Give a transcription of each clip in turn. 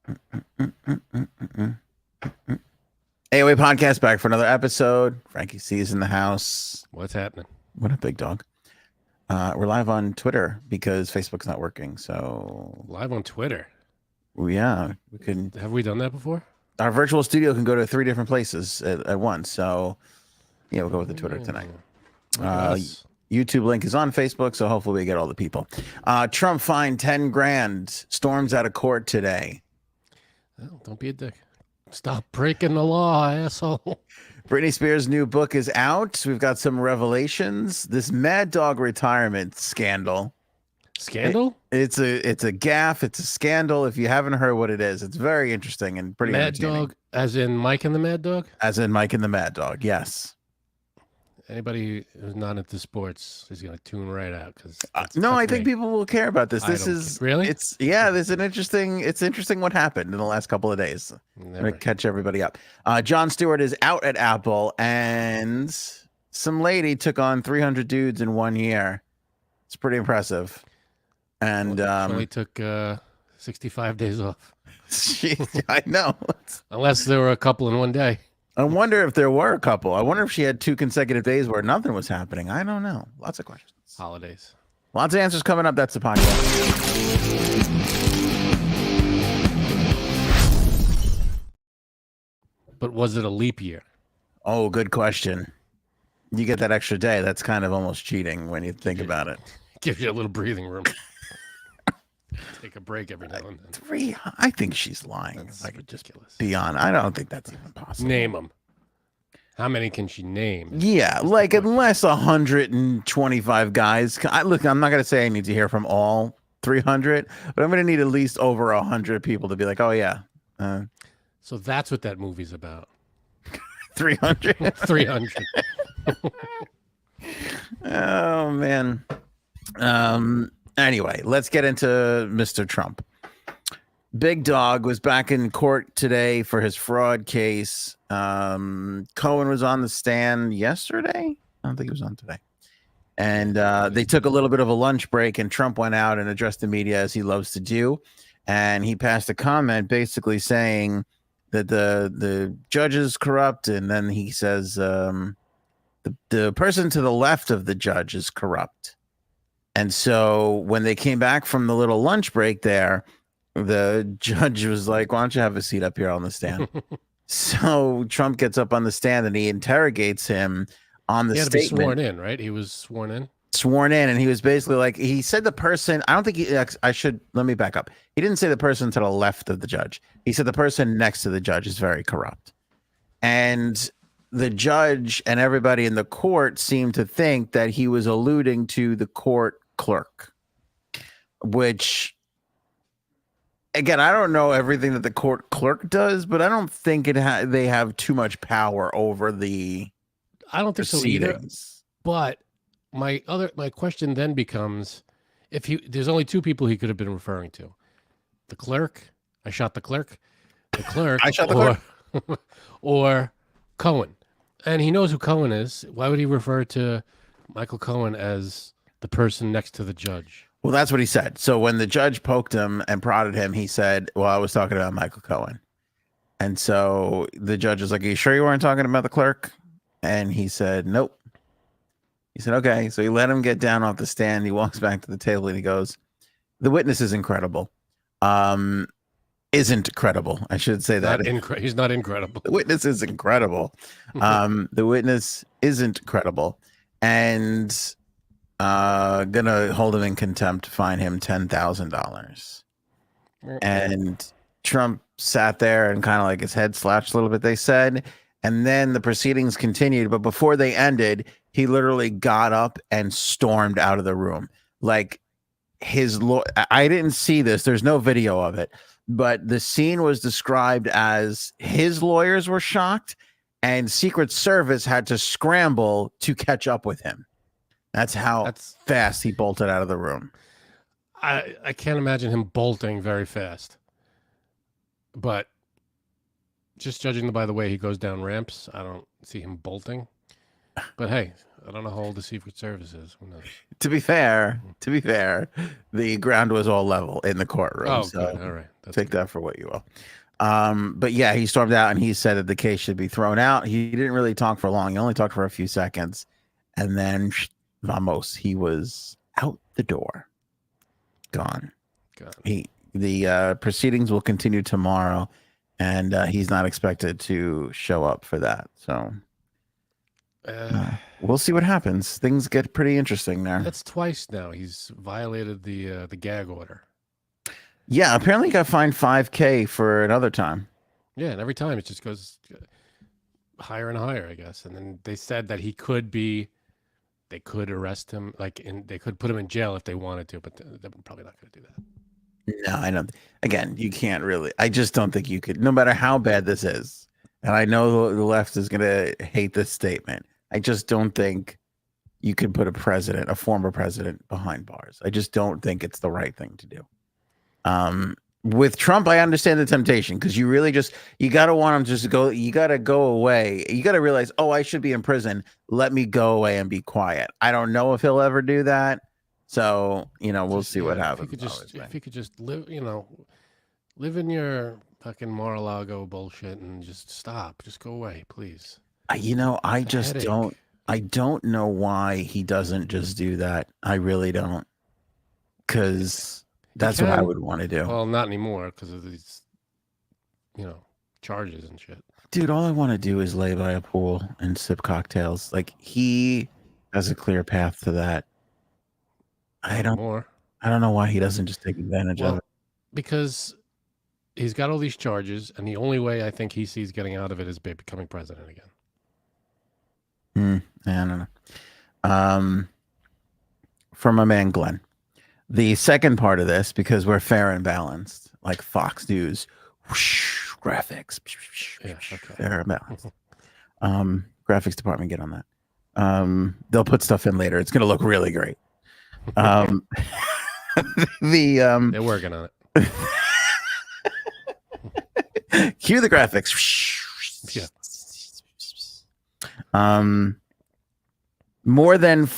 AOA podcast back for another episode. Frankie C's in the house. What's happening? What a big dog. We're live on Twitter because Facebook's not working. So Live on Twitter. yeah, we can. Have we done that before? Our virtual studio can go to 3 different places at once. So yeah, we'll go with the Twitter tonight. YouTube link is on Facebook, so hopefully we get all the people. Trump fined 10 grand, storms out of court today. Well, don't be a dick. Stop breaking the law, asshole. Britney Spears' new book is out. We've got some revelations. This Mad Dog Retirement scandal. Scandal? It's a gaffe. It's a scandal. If you haven't heard what it is, it's very interesting and pretty Mad Dog, as in Mike and the Mad Dog? As in Mike and the Mad Dog, yes. Anybody who's not into sports is going to tune right out. No, I think people will care about this. This is really? There's an interesting. It's interesting what happened in the last couple of days. I'm gonna catch everybody up. John Stewart is out at Apple, and some lady took on 300 dudes in 1 year. It's pretty impressive. And only took 65 days off. I know. Unless there were a couple in one day. I wonder if there were a couple. I wonder if she had 2 consecutive days where nothing was happening. I don't know. Lots of questions. Holidays. Lots of answers coming up. That's the podcast. But was it a leap year? Oh, good question. You get that extra day. That's kind of almost cheating when you think about it. Gives you a little breathing room. Take a break every now and then. 3, I think she's lying. That's ridiculous. Be on. I don't think that's even possible. Name them. How many can she name? Yeah, like unless 125 guys. Look, I'm not going to say I need to hear from all 300, but I'm going to need at least over 100 people to be like, oh, yeah. So that's what that movie's about. 300? 300. Oh, man. Anyway, let's get into Mr. Trump. Big Dog was back in court today for his fraud case. Cohen was on the stand yesterday. I don't think he was on today. And they took a little bit of a lunch break, and Trump went out and addressed the media as he loves to do. And he passed a comment basically saying that the judge is corrupt. And then he says the person to the left of the judge is corrupt. And so when they came back from the little lunch break there, the judge was like, why don't you have a seat up here on the stand? So Trump gets up on the stand and he interrogates him on the statement. He had to be sworn in, right? He was sworn in? Sworn in. And he was basically like, he said the person, I don't think let me back up. He didn't say the person to the left of the judge. He said the person next to the judge is very corrupt. And the judge and everybody in the court seemed to think that he was alluding to the court clerk, which, again, I don't know everything that the court clerk does, but I don't think they have too much power over the I don't think proceedings. So either. But my question then becomes, there's only 2 people he could have been referring to. The clerk, I shot the clerk. The clerk, I shot the clerk. Or Cohen. And he knows who Cohen is. Why would he refer to Michael Cohen as the person next to the judge? Well, that's what he said. So when the judge poked him and prodded him, he said, well, I was talking about Michael Cohen. And so the judge was like, are you sure you weren't talking about the clerk? And he said, nope. He said, okay. So he let him get down off the stand. He walks back to the table and he goes, the witness is incredible. Isn't credible. I should say that. He's not incredible. The witness is incredible. The witness isn't credible. And gonna hold him in contempt, fine him $10,000. And Trump sat there and kind of like his head slouched a little bit, they said. And then the proceedings continued. But before they ended, he literally got up and stormed out of the room. Like I didn't see this. There's no video of it. But the scene was described as his lawyers were shocked and Secret Service had to scramble to catch up with him. That's how fast he bolted out of the room. I can't imagine him bolting very fast. But just judging by the way he goes down ramps, I don't see him bolting. But hey, I don't know how old the Secret Service is. Who knows? To be fair, the ground was all level in the courtroom. Oh, so good. All right. That's take good. that for what you will. But yeah, he stormed out and he said that the case should be thrown out. He didn't really talk for long. He only talked for a few seconds, and then vamos, he was out the door, gone. The proceedings will continue tomorrow, and he's not expected to show up for that. So we'll see what happens. Things get pretty interesting there. That's twice now. He's violated the gag order. Yeah, apparently he got fined $5,000 for another time. Yeah, and every time it just goes higher and higher, I guess. And then they said that they could arrest him, they could put him in jail if they wanted to, but they're probably not going to do that. No, I don't. Again, you can't really. I just don't think you could, no matter how bad this is. And I know the left is going to hate this statement. I just don't think you could put a former president behind bars. I just don't think it's the right thing to do. With Trump, I understand the temptation because you really you got to want him just to go. You got to go away. You got to realize, oh, I should be in prison. Let me go away and be quiet. I don't know if he'll ever do that. So, we'll see what happens. If you could just live, live in your fucking Mar-a-Lago bullshit and just stop. Just go away, please. I don't know why he doesn't just do that. I really don't. Because that's what I would want to do. Well, not anymore because of these, charges and shit. Dude, all I want to do is lay by a pool and sip cocktails. Like, he has a clear path to that. I don't know why he doesn't just take advantage of it. Because he's got all these charges, and the only way I think he sees getting out of it is becoming president again. I don't know. From my man Glenn. The second part of this, because we're fair and balanced, like Fox News, whoosh, graphics, fair and balanced. Graphics department, get on that. They'll put stuff in later. It's going to look really great. They're working on it. Cue the graphics. Yeah.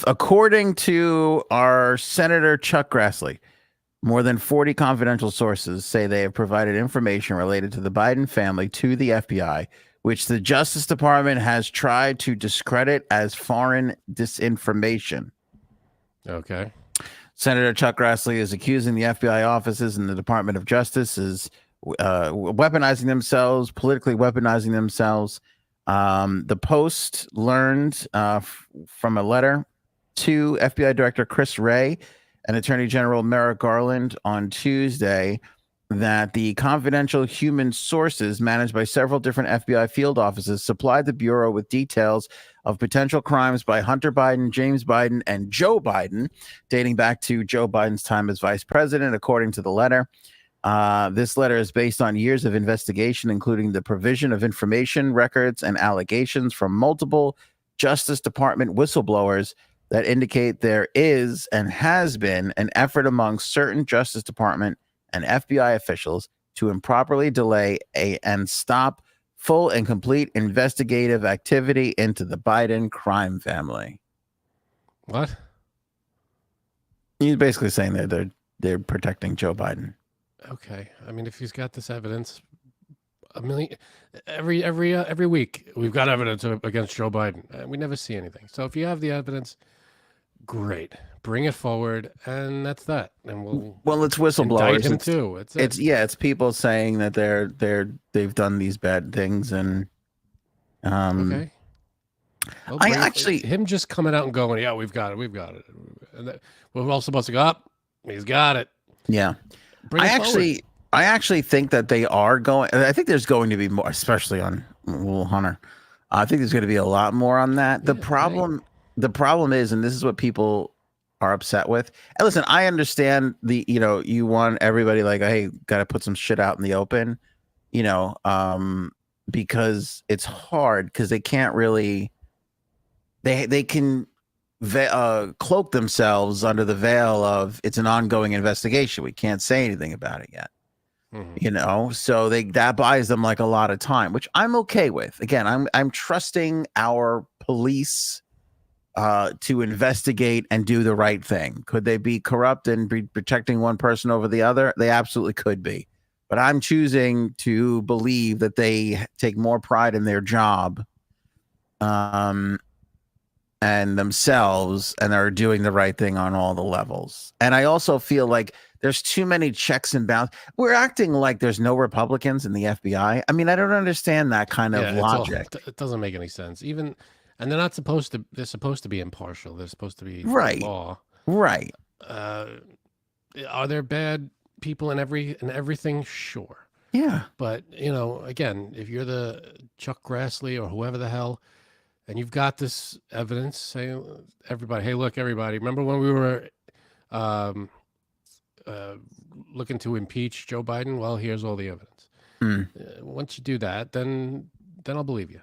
According to our Senator Chuck Grassley, more than 40 confidential sources say they have provided information related to the Biden family to the FBI, which the Justice Department has tried to discredit as foreign disinformation. Okay. Senator Chuck Grassley is accusing the FBI offices and the Department of Justice is weaponizing themselves, politically weaponizing themselves. The Post learned from a letter to FBI Director Chris Wray and Attorney General Merrick Garland on Tuesday that the confidential human sources managed by several different FBI field offices supplied the Bureau with details of potential crimes by Hunter Biden, James Biden, and Joe Biden, dating back to Joe Biden's time as vice president, according to the letter. This letter is based on years of investigation, including the provision of information, records, and allegations from multiple Justice Department whistleblowers that indicate there is and has been an effort among certain Justice Department and FBI officials to improperly delay and stop full and complete investigative activity into the Biden crime family. What? He's basically saying that they're protecting Joe Biden. Okay. I mean, if he's got this evidence, every week we've got evidence against Joe Biden. We never see anything. So if you have the evidence, great, bring it forward, and that's that. And it's whistleblowers. Indict him too. It's people saying that they've done these bad things, and okay. Well, him just coming out and going, yeah, we've got it, and we're all supposed to go up. He's got it. Yeah. I actually think that they are going. I think there's going to be more, especially on Will Hunter. I think there's going to be a lot more on that. The problem is, and this is what people are upset with. And listen, I understand you want everybody like, hey, got to put some shit out in the open, because it's hard because they can't really. They can cloak themselves under the veil of it's an ongoing investigation. We can't say anything about it yet. Mm-hmm. So that buys them like a lot of time, which I'm okay with. Again, I'm trusting our police to investigate and do the right thing. Could they be corrupt and be protecting one person over the other? They absolutely could be. But I'm choosing to believe that they take more pride in their job and themselves and are doing the right thing on all the levels. And I also feel like there's too many checks and balances. We're acting like there's no Republicans in the FBI. I mean, I don't understand that kind of logic. It doesn't make any sense. And they're not supposed to. They're supposed to be impartial. They're supposed to be Right. law. Right. Are there bad people in everything? Sure. Yeah. But again, if you're the Chuck Grassley or whoever the hell, and you've got this evidence, say everybody, hey, look, everybody, remember when we were looking to impeach Joe Biden? Well, here's all the evidence. Once you do that, then I'll believe you.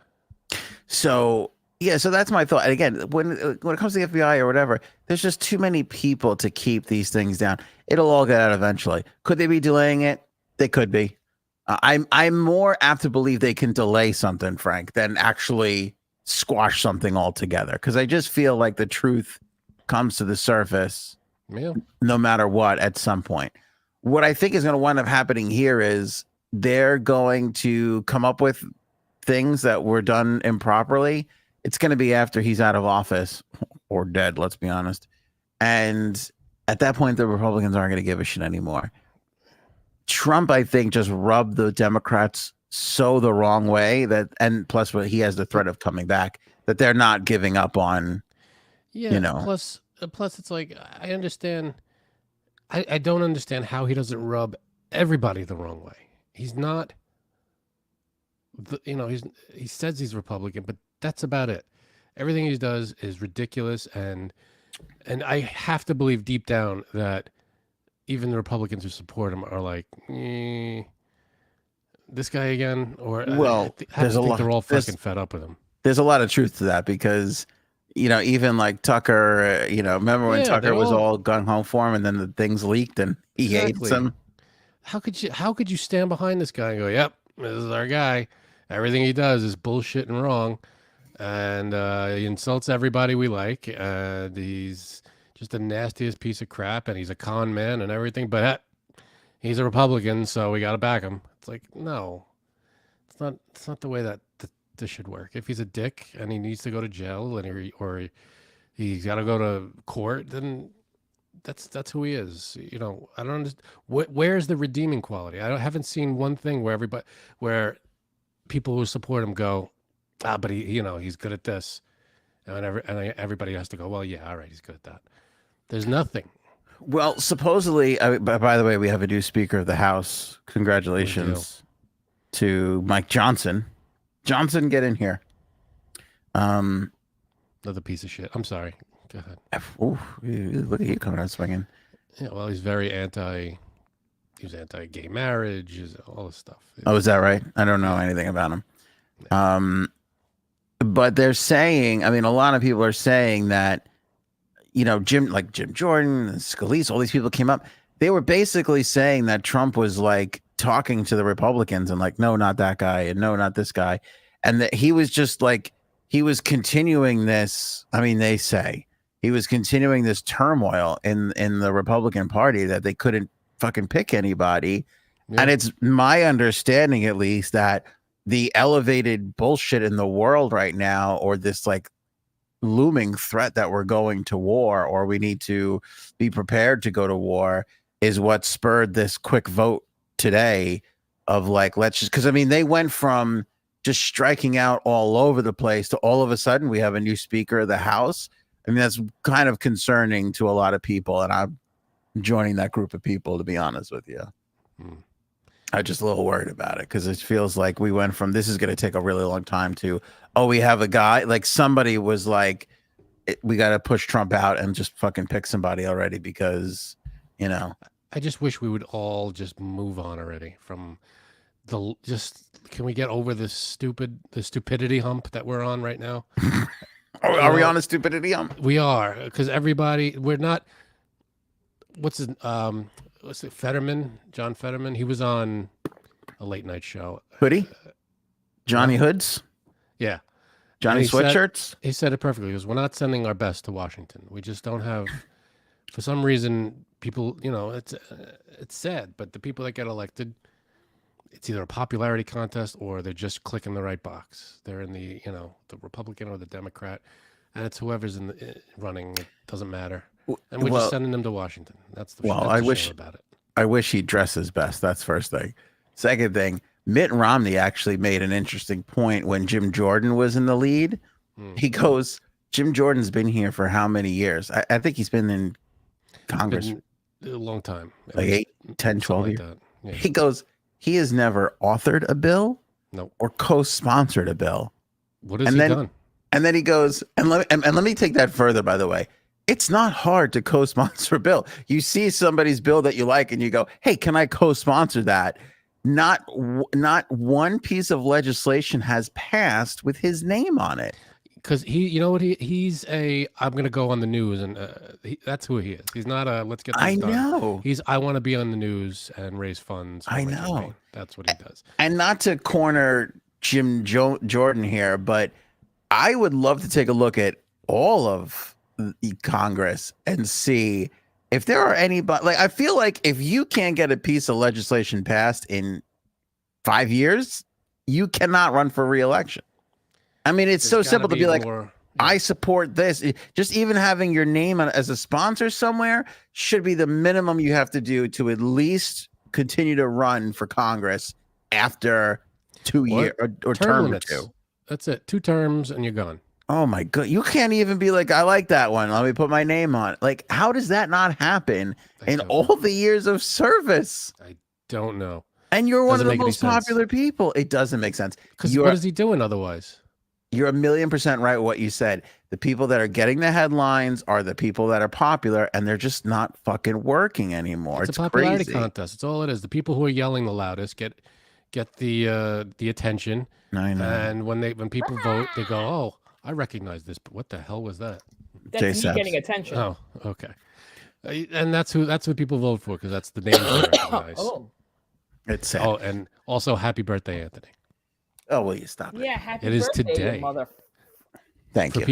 So yeah, so that's my thought. And again, when it comes to the FBI or whatever, there's just too many people to keep these things down. It'll all get out eventually. Could they be delaying it? They could be. I'm more apt to believe they can delay something, Frank, than actually squash something altogether. Because I just feel like the truth comes to the surface, no matter what, at some point. What I think is going to wind up happening here is they're going to come up with things that were done improperly. It's going to be after he's out of office or dead, let's be honest. And at that point, the Republicans aren't going to give a shit anymore. Trump, I think, just rubbed the Democrats so the wrong way that, and plus he has the threat of coming back, that they're not giving up on, Plus it's like, I understand. I don't understand how he doesn't rub everybody the wrong way. He's not, he says he's Republican, but that's about it. Everything he does is ridiculous, and I have to believe deep down that even the Republicans who support him are like, this guy again, or I think they're all fucking fed up with him. There's a lot of truth to that because, even like Tucker, remember when Tucker was all gung ho for him, and then the things leaked and he hates him. How could you stand behind this guy and go, yep, this is our guy. Everything he does is bullshit and wrong, and he insults everybody we like. He's just the nastiest piece of crap, and he's a con man and everything. But he's a Republican, so we got to back him. It's like, no, it's not the way that this should work. If he's a dick and he needs to go to jail or he's got to go to court, then that's who he is. I don't understand. Where's the redeeming quality? I haven't seen one thing where people who support him go, but he's good at this, and everybody has to go, well, yeah, all right, he's good at that. There's nothing. Well, supposedly, by the way, we have a new Speaker of the House. Congratulations to Mike Johnson. Johnson, get in here. Another piece of shit. I'm sorry. Go ahead. Ooh, look at you coming out swinging. Yeah, well, he's anti-gay marriage, all this stuff. Oh, is that right? I don't know anything about him. Yeah. But they're saying, a lot of people are saying that, Jim Jordan, Scalise, all these people came up. They were basically saying that Trump was like talking to the Republicans and like, no, not that guy, and no, not this guy, and that he was just like, he was continuing this. They say he was continuing this turmoil in the Republican Party, that they couldn't fucking pick anybody. Yeah. And it's my understanding, at least, that the elevated bullshit in the world right now, or this like looming threat that we're going to war, or we need to be prepared to go to war, is what spurred this quick vote today of like, let's just, because they went from just striking out all over the place to all of a sudden we have a new Speaker of the House. That's kind of concerning to a lot of people, and I'm joining that group of people, to be honest with you. I'm just a little worried about it, because it feels like we went from this is going to take a really long time to, we have a guy, like somebody was like, we got to push Trump out and just fucking pick somebody already, because, I just wish we would all just move on already from can we get over the stupidity hump that we're on right now? Are we on a stupidity hump? We are, because we're not, what's it, Fetterman, John Fetterman? He was on a late night show. Hoodie? Johnny Hoods? Yeah. Johnny he said- Sweatshirts? He said it perfectly. He goes, "We're not sending our best to Washington. We just don't have." For some reason, people, it's sad, but the people that get elected, it's either a popularity contest or they're just clicking the right box. They're in the Republican or the Democrat, and it's whoever's running. It doesn't matter, and we're just sending them to Washington. That's the shame about it. I wish he'd dress his best. That's first thing. Second thing, Mitt Romney actually made an interesting point when Jim Jordan was in the lead. He goes, Jim Jordan's been here for how many years? I think he's been in Congress a long time. like 8, 10, 12 years. Like yeah. He goes, he has never authored a bill or co-sponsored a bill. What has he done? And then he goes, and let me take that further, by the way. It's not hard to co-sponsor a bill. You see somebody's bill that you like and you go, hey, can I co-sponsor that? Not one piece of legislation has passed with his name on it. Because he's I'm going to go on the news, and that's who he is. He's not a let's get this done. I know. I want to be on the news and raise funds. I know. Campaign. That's what he does. And not to corner Jim Jordan here, but I would love to take a look at all of Congress and see if there are anybody. Like, I feel like if you can't get a piece of legislation passed in 5 years, you cannot run for re-election. I mean, it's so simple to be like, I support this. Just even having your name as a sponsor somewhere should be the minimum you have to do to at least continue to run for Congress after 2 years or term limits. Or 2. That's it. 2 terms and you're gone. Oh my God. You can't even be like, I like that one. Let me put my name on it. Like, how does that not happen in all the years of service? I don't know. And you're one of the most popular people. It doesn't make sense. Because what is he doing otherwise? You're 1,000,000% right with what you said. The people that are getting the headlines are the people that are popular, and they're just not fucking working anymore. It's a popularity contest. It's all it is. The people who are yelling the loudest get the attention. I know. And when people vote, they go, "Oh, I recognize this, but what the hell was that?" That's me getting attention. Oh, okay. And that's what people vote for, because that's the name they recognize. It's sad. Oh, and also, happy birthday, Anthony. Oh, will you stop it? Yeah, happy birthday. It is today. Mother. Thank you.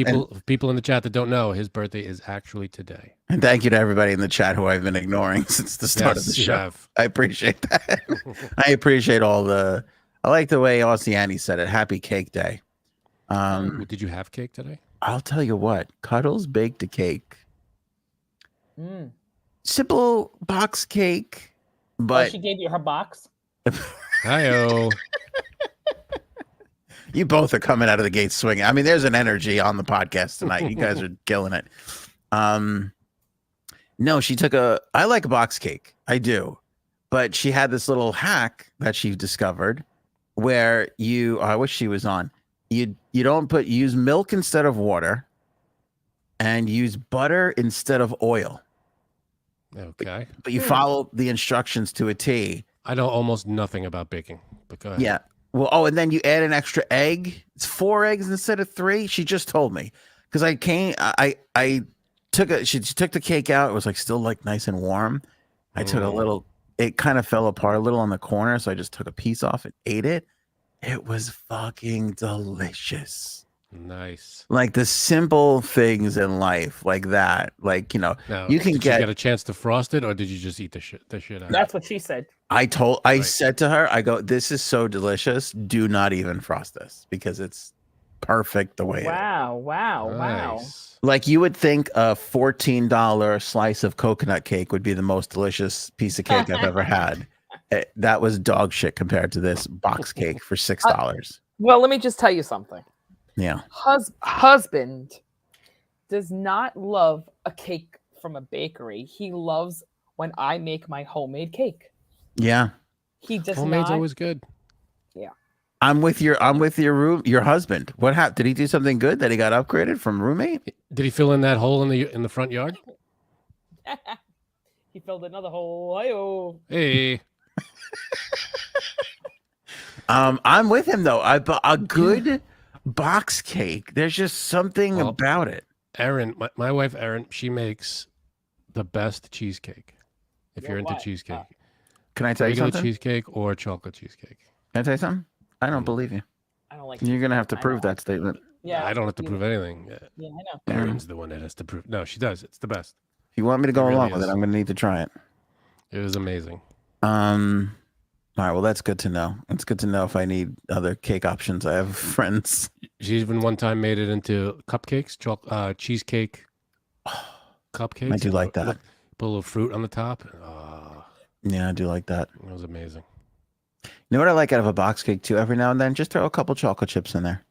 People in the chat that don't know, his birthday is actually today. And thank you to everybody in the chat who I've been ignoring since the start of the show. I appreciate that. I appreciate I like the way Aussie Annie said it. Happy Cake Day. Did you have cake today? I'll tell you what. Cuddles baked a cake. Simple box cake, but she gave you her box. Hi-oh. You both are coming out of the gate swinging. I mean, there's an energy on the podcast tonight. You guys are killing it. No, she took I like a box cake. I do. But she had this little hack that she discovered where I wish she was on. You use milk instead of water and use butter instead of oil. Okay. But you follow the instructions to a T. I know almost nothing about baking, but go ahead. Yeah. Well, and then you add an extra egg. It's 4 eggs instead of 3. She just told me because she took the cake out. It was still nice and warm. I took a little, it kind of fell apart a little on the corner. So I just took a piece off and ate it. It was fucking delicious. Nice. Like the simple things in life like that. Now, you can get a chance to frost it, or did you just eat the shit out? That's what she said. I said to her, I go, this is so delicious. Do not even frost this because it's perfect the way it is. Wow. Like you would think a $14 slice of coconut cake would be the most delicious piece of cake I've ever had. That was dog shit compared to this box cake for $6. Well, let me just tell you something. Yeah. Husband does not love a cake from a bakery. He loves when I make my homemade cake. Yeah. He does Homemade's always good. Yeah. I'm with your husband. What happened? Did he do something good that he got upgraded from roommate? Did he fill in that hole in the front yard? He filled another hole. Hey. I'm with him though. A good box cake. There's just something about it. Erin, my wife Erin, she makes the best cheesecake. If you're into cheesecake. Can I tell you something? Cheesecake or chocolate cheesecake. Can I tell you something? I don't believe you. I don't like You're going to have to prove that statement. Yeah, I don't have to you- prove anything. Yeah, I know. Erin's the one that has to prove. No, she does. It's the best. If you want me to go It really along with it, is. I'm going to need to try it. It was amazing. All right, well, that's good to know. It's good to know if I need other cake options. I have friends. She even one time made it into cupcakes, cheesecake cupcakes. I do like that. Put a little fruit on the top. Yeah, I do like that. It was amazing. You know what I like out of a box cake too? Every now and then, just throw a couple chocolate chips in there.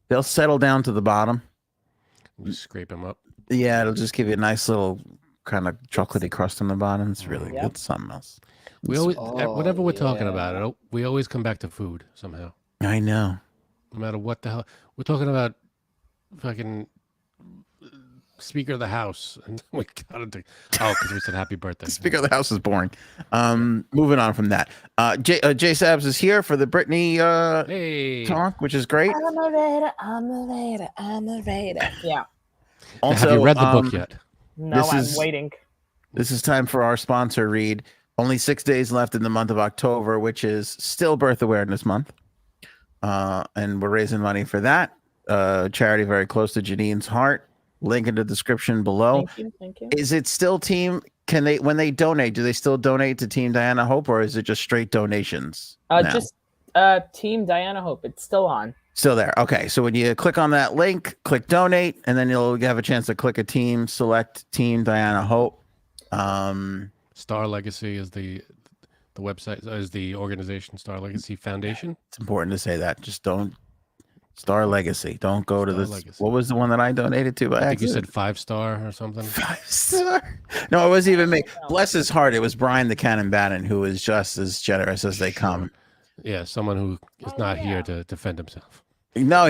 They'll settle down to the bottom. Just scrape them up. Yeah, it'll just give you a nice little kind of chocolatey crust on the bottom. It's really Yep. good. Something else. We always, Oh, whenever we're talking yeah. about it, we always come back to food somehow. I know. No matter what the hell we're talking about, fucking Speaker of the House, and we got into because we said happy birthday. Speaker of the House is boring. Moving on from that. Jay Sabs is here for the Britney Hey, talk, which is great. I'm a raider. Yeah. Also, have you read the book yet? No, This I'm is- waiting. This is time for our sponsor read. Only 6 days left in the month of October, which is still Birth Awareness Month. And we're raising money for that. Charity very close to Janine's heart. Link in the description below. Thank you. Thank you. Is it still team? Can they, when they donate, do they still donate to Team Diana Hope, or is it just straight donations? now? Just Team Diana Hope. It's still on. Still there. Okay. So when you click on that link, click donate, and then you'll have a chance to click a team, select Team Diana Hope. Star Legacy is the website, is the organization Star Legacy Foundation. It's important to say that. Just don't Star Legacy. Don't go to Star this. Legacy. What was the one that I donated to by I think you accident? said 5-star or something. 5-star. No, it wasn't even me. Bless his heart. It was Brian the Cannon Bannon, who was just as generous as they come. Yeah, someone who is not here to defend himself. No,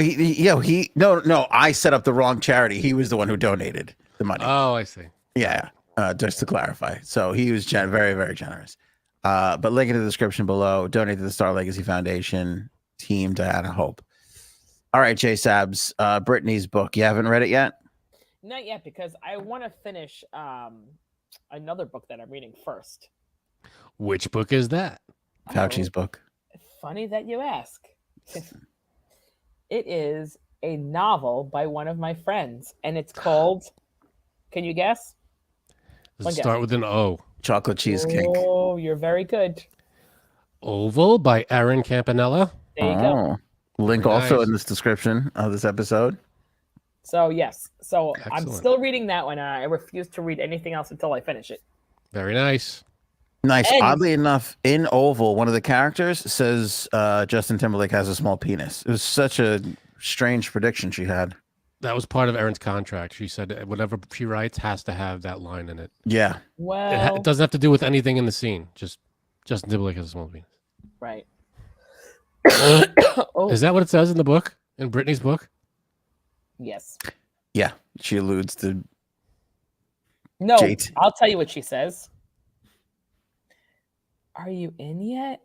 no. I set up the wrong charity. He was the one who donated the money. Oh, I see. Yeah, just to clarify. So he was very, very generous. But link in the description below. Donate to the Star Legacy Foundation, Team Diana Hope. All right, Jay Sabs, Britney's book. You haven't read it yet? Not yet, because I want to finish another book that I'm reading first. Which book is that? Fauci's book. Funny that you ask. It is a novel by one of my friends, and it's called. Can you guess? Does One it guess. start with an O? Chocolate cheesecake. Oh, you're very good. Oval by Aaron Campanella. There you go. Link Very also nice. in this description of this episode. So yes, so I'm Excellent. still reading that one. And I refuse to read anything else until I finish it. Very nice. Nice. And- Oddly enough, in Oval, one of the characters says Justin Timberlake has a small penis. It was such a strange prediction she had. That was part of Erin's contract. She said whatever she writes has to have that line in it. Yeah. Well, It doesn't have to do with anything in the scene. Just Justin Timberlake has a small penis. right. Oh, Is that what it says in the book? In Britney's book? yes. Yeah. She alludes to No, JT. I'll tell you what she says. Are you in yet?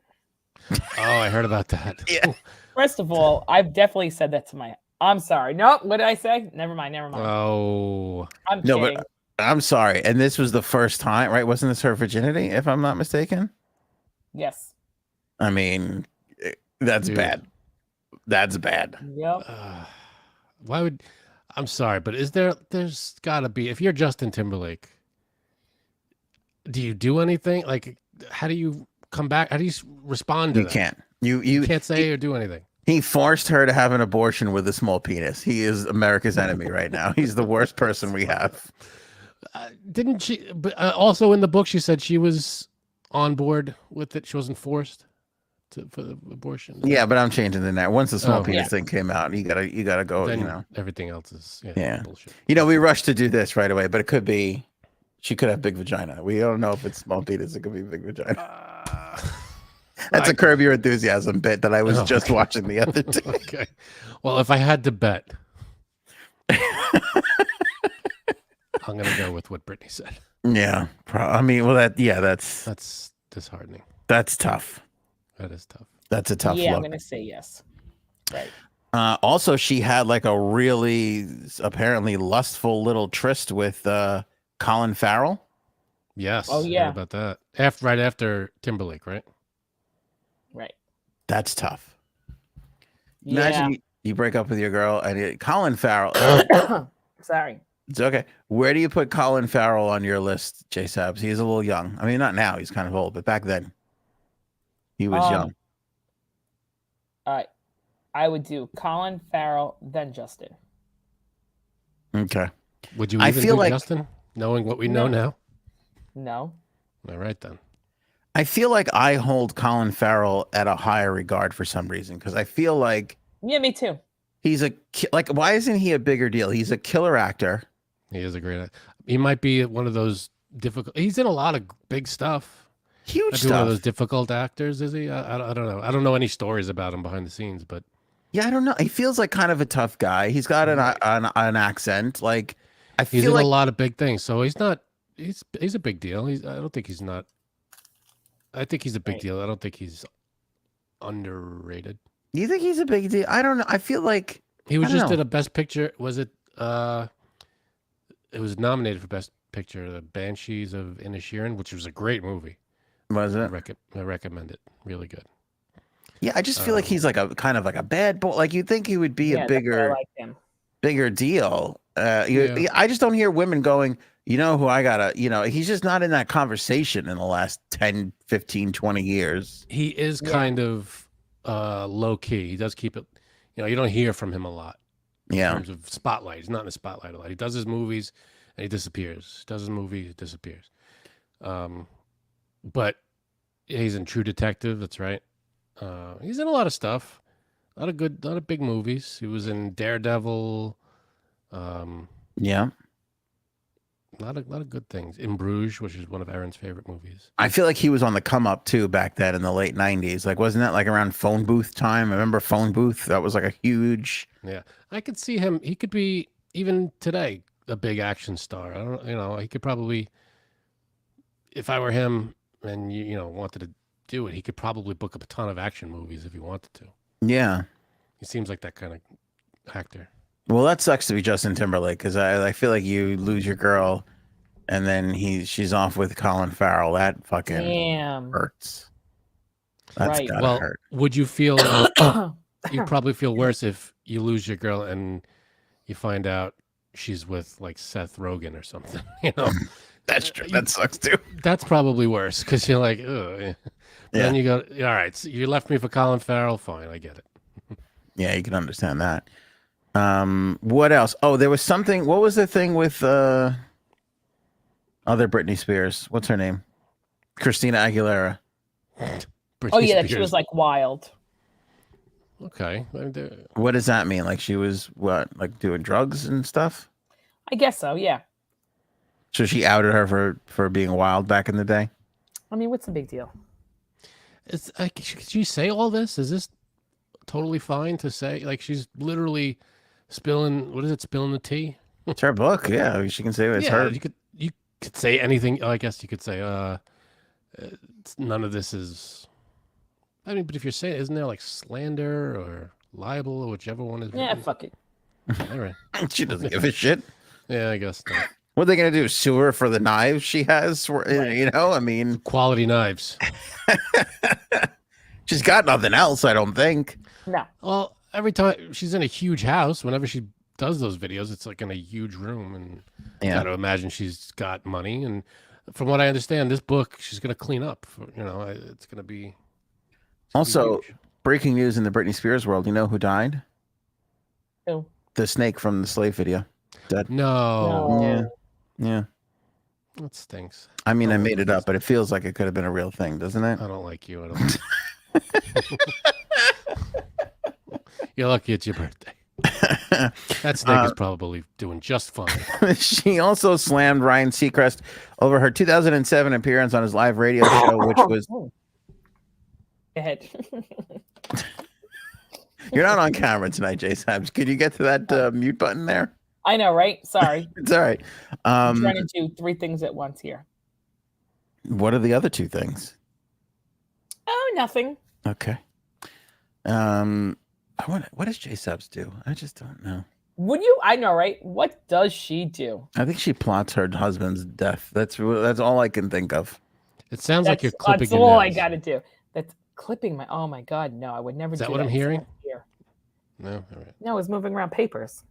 Oh, I heard about that. Yeah. First of all, I've definitely said that to my. I'm sorry. Nope. What did I say? Never mind. Oh, I'm No, kidding. but I'm sorry. And this was the first time, right? Wasn't this her virginity, if I'm not mistaken? Yes. I mean, that's Dude. bad. That's bad. Yep. why would? I'm sorry, but there's got to be. If you're Justin Timberlake, do you do anything? Like, how do you come back? How do you respond to You that? can't. You You can't say or do anything. He forced her to have an abortion with a small penis. He is America's enemy right now. He's the worst person we have. Didn't she? But also in the book, she said she was on board with it. She wasn't forced for the abortion. Yeah, but I'm changing the narrative. Once the small Oh. penis Yeah. thing came out, you gotta go. Then everything else is Yeah. bullshit. We rushed to do this right away, but it could be she could have big vagina. We don't know if it's small penis. It could be big vagina. That's a Curb Your Enthusiasm bit that I was Oh, just okay. watching the other day. Okay. Well, if I had to bet, I'm gonna go with what Brittany said. Yeah, I mean, well, that's That's disheartening. that's tough. That is tough. That's a tough Yeah, I'm look. gonna say yes. Right. Also, she had like a really apparently lustful little tryst with Colin Farrell. Yes. Oh, I heard yeah. about that. Right after Timberlake, right? Right. That's tough. Yeah. You break up with your girl, and Colin Farrell. Sorry. It's okay. Where do you put Colin Farrell on your list, J Sabs? He's a little young. I mean, not now. He's kind of old, but back then, he was young. All right. I would do Colin Farrell, then Justin. Okay. Would you I even feel do like- Justin, knowing what we know now? No. All right, then. I feel like I hold Colin Farrell at a higher regard for some reason because I feel like Yeah, me too. he's why isn't he a bigger deal? He's a killer actor. He is a great. He might be one of those difficult. He's in a lot of big stuff. Huge Might be one of stuff. those difficult actors, is he? I don't know. I don't know any stories about him behind the scenes, but Yeah, I don't know. He feels like kind of a tough guy. He's got an accent. Like I he's feel in like a lot of big things. So he's not. He's a big deal. I don't think he's not. I think he's a big Right. deal. I don't think he's underrated. you think he's a big deal. I don't know. I feel like He was I don't just know. in a Best Picture. Was it? It was nominated for Best Picture, The Banshees of Inisherin, which was a great movie. was I, it? I recommend it. Really good. Yeah, I just feel like he's like a kind of like a bad boy. Like you'd think he would be Yeah, a that's why I bigger like him. bigger deal. Yeah. I just don't hear women going, you know who I gotta, he's just not in that conversation in the last 10, 15, 20 years. He is Yeah. kind of low key. He does keep it. You don't hear from him a lot in Yeah. terms of spotlight. He's not in the spotlight a lot. He does his movies and he disappears. Does his movie, he disappears. But he's in True Detective. That's right. He's in a lot of stuff. A lot of big movies. He was in Daredevil. Yeah. A lot of good things. In Bruges, which is one of Aaron's favorite movies. I feel like he was on the come up too back then in the late 90s. Like, wasn't that like around Phone Booth time? I remember Phone Booth. That was like a huge. Yeah, I could see him. He could be even today a big action star. I don't. He could probably. If I were him and wanted to do it, he could probably book up a ton of action movies if he wanted to. Yeah. He seems like that kind of actor. Well, that sucks to be Justin Timberlake because I feel like you lose your girl and then she's off with Colin Farrell. That fucking Damn. hurts. That's Right. gotta Well, hurt. would you feel? You'd probably feel worse if you lose your girl and you find out she's with like Seth Rogen or something. That's true. That sucks too. That's probably worse because you're like, ugh. Then you go, all right, so you left me for Colin Farrell. Fine, I get it. Yeah, you can understand that. What else? Oh, there was something. What was the thing with other Britney Spears? What's her name? Christina Aguilera. Britney Oh yeah, that she Spears. was like wild. Okay. What does that mean? Like she was what? Like doing drugs and stuff? I guess so. Yeah. So she outed her for being wild back in the day? I mean, what's the big deal? It's like, could you say all this? Is this totally fine to say? Like she's literally spilling. What is it? Spilling the tea. It's her book. Yeah, she can say it's her. You could say anything. I guess you could say none of this is. I mean, but if you're saying, isn't there like slander or libel or whichever one is? Yeah, fuck it. All right. She doesn't give a shit. Yeah, I guess not. What are they gonna do? Sue her for the knives she has? I mean, Quality knives. she's got nothing else. I don't think. No. Well, every time she's in a huge house, whenever she does those videos, it's like in a huge room, and Yeah. got to imagine she's got money. And from what I understand, this book she's going to clean up. It's going to be. Also, breaking news in the Britney Spears world. You know who died? Who? The snake from the slave video. Dead. No, Yeah. Yeah. that stinks. I mean, I Oh, made it up, but it feels like it could have been a real thing, doesn't it? I don't like you. I don't. You're lucky it's your birthday. That snake is probably doing just fine. She also slammed Ryan Seacrest over her 2007 appearance on his live radio show, which was. Go ahead. You're not on camera tonight, Jay Sabs. Could you get to that mute button there? I know, right? Sorry. It's all right. I'm trying to do 3 things at once here. What are the other 2 things? Oh, nothing. Okay. What does Jay Sabs do? I just don't know. Would you? I know, right? What does she do? I think she plots her husband's death. That's all I can think of. It sounds like you're clipping That's your all I nails. got to do. That's clipping my. Oh my God, no! I would never. Is do that what I'm hearing? Here. No, all right. No, he's moving around papers.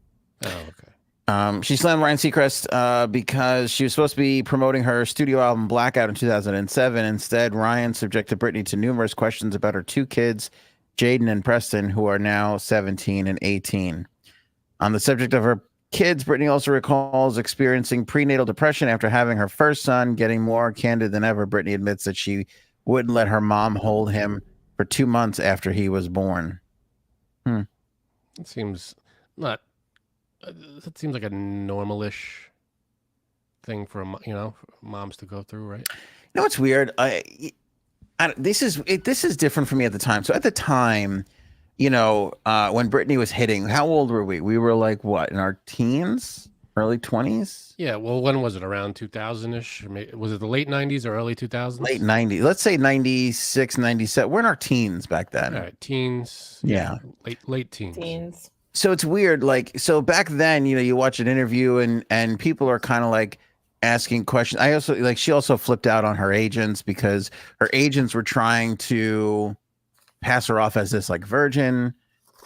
Oh, okay. She slammed Ryan Seacrest because she was supposed to be promoting her studio album Blackout in 2007. Instead, Ryan subjected Britney to numerous questions about her two kids, Jaden and Preston, who are now 17 and 18. On the subject of her kids, Britney also recalls experiencing prenatal depression after having her first son. Getting more candid than ever, Britney admits that she wouldn't let her mom hold him for 2 months after he was born. It seems not. That seems like a normalish thing for moms to go through, right? You know what's weird? This is different for me at the time. So at the time, when Britney was hitting, how old were we? We were like what, in our teens, early 20s? Yeah. Well, when was it? Around 2000-ish? Was it the late 90s or early 2000s? Late 90s. Let's say 96, 97. We're in our teens back then. All right, teens. Yeah. Late teens. Teens. So it's weird. So back then, you watch an interview and people are kind of like asking questions. She also flipped out on her agents because her agents were trying to pass her off as this like virgin,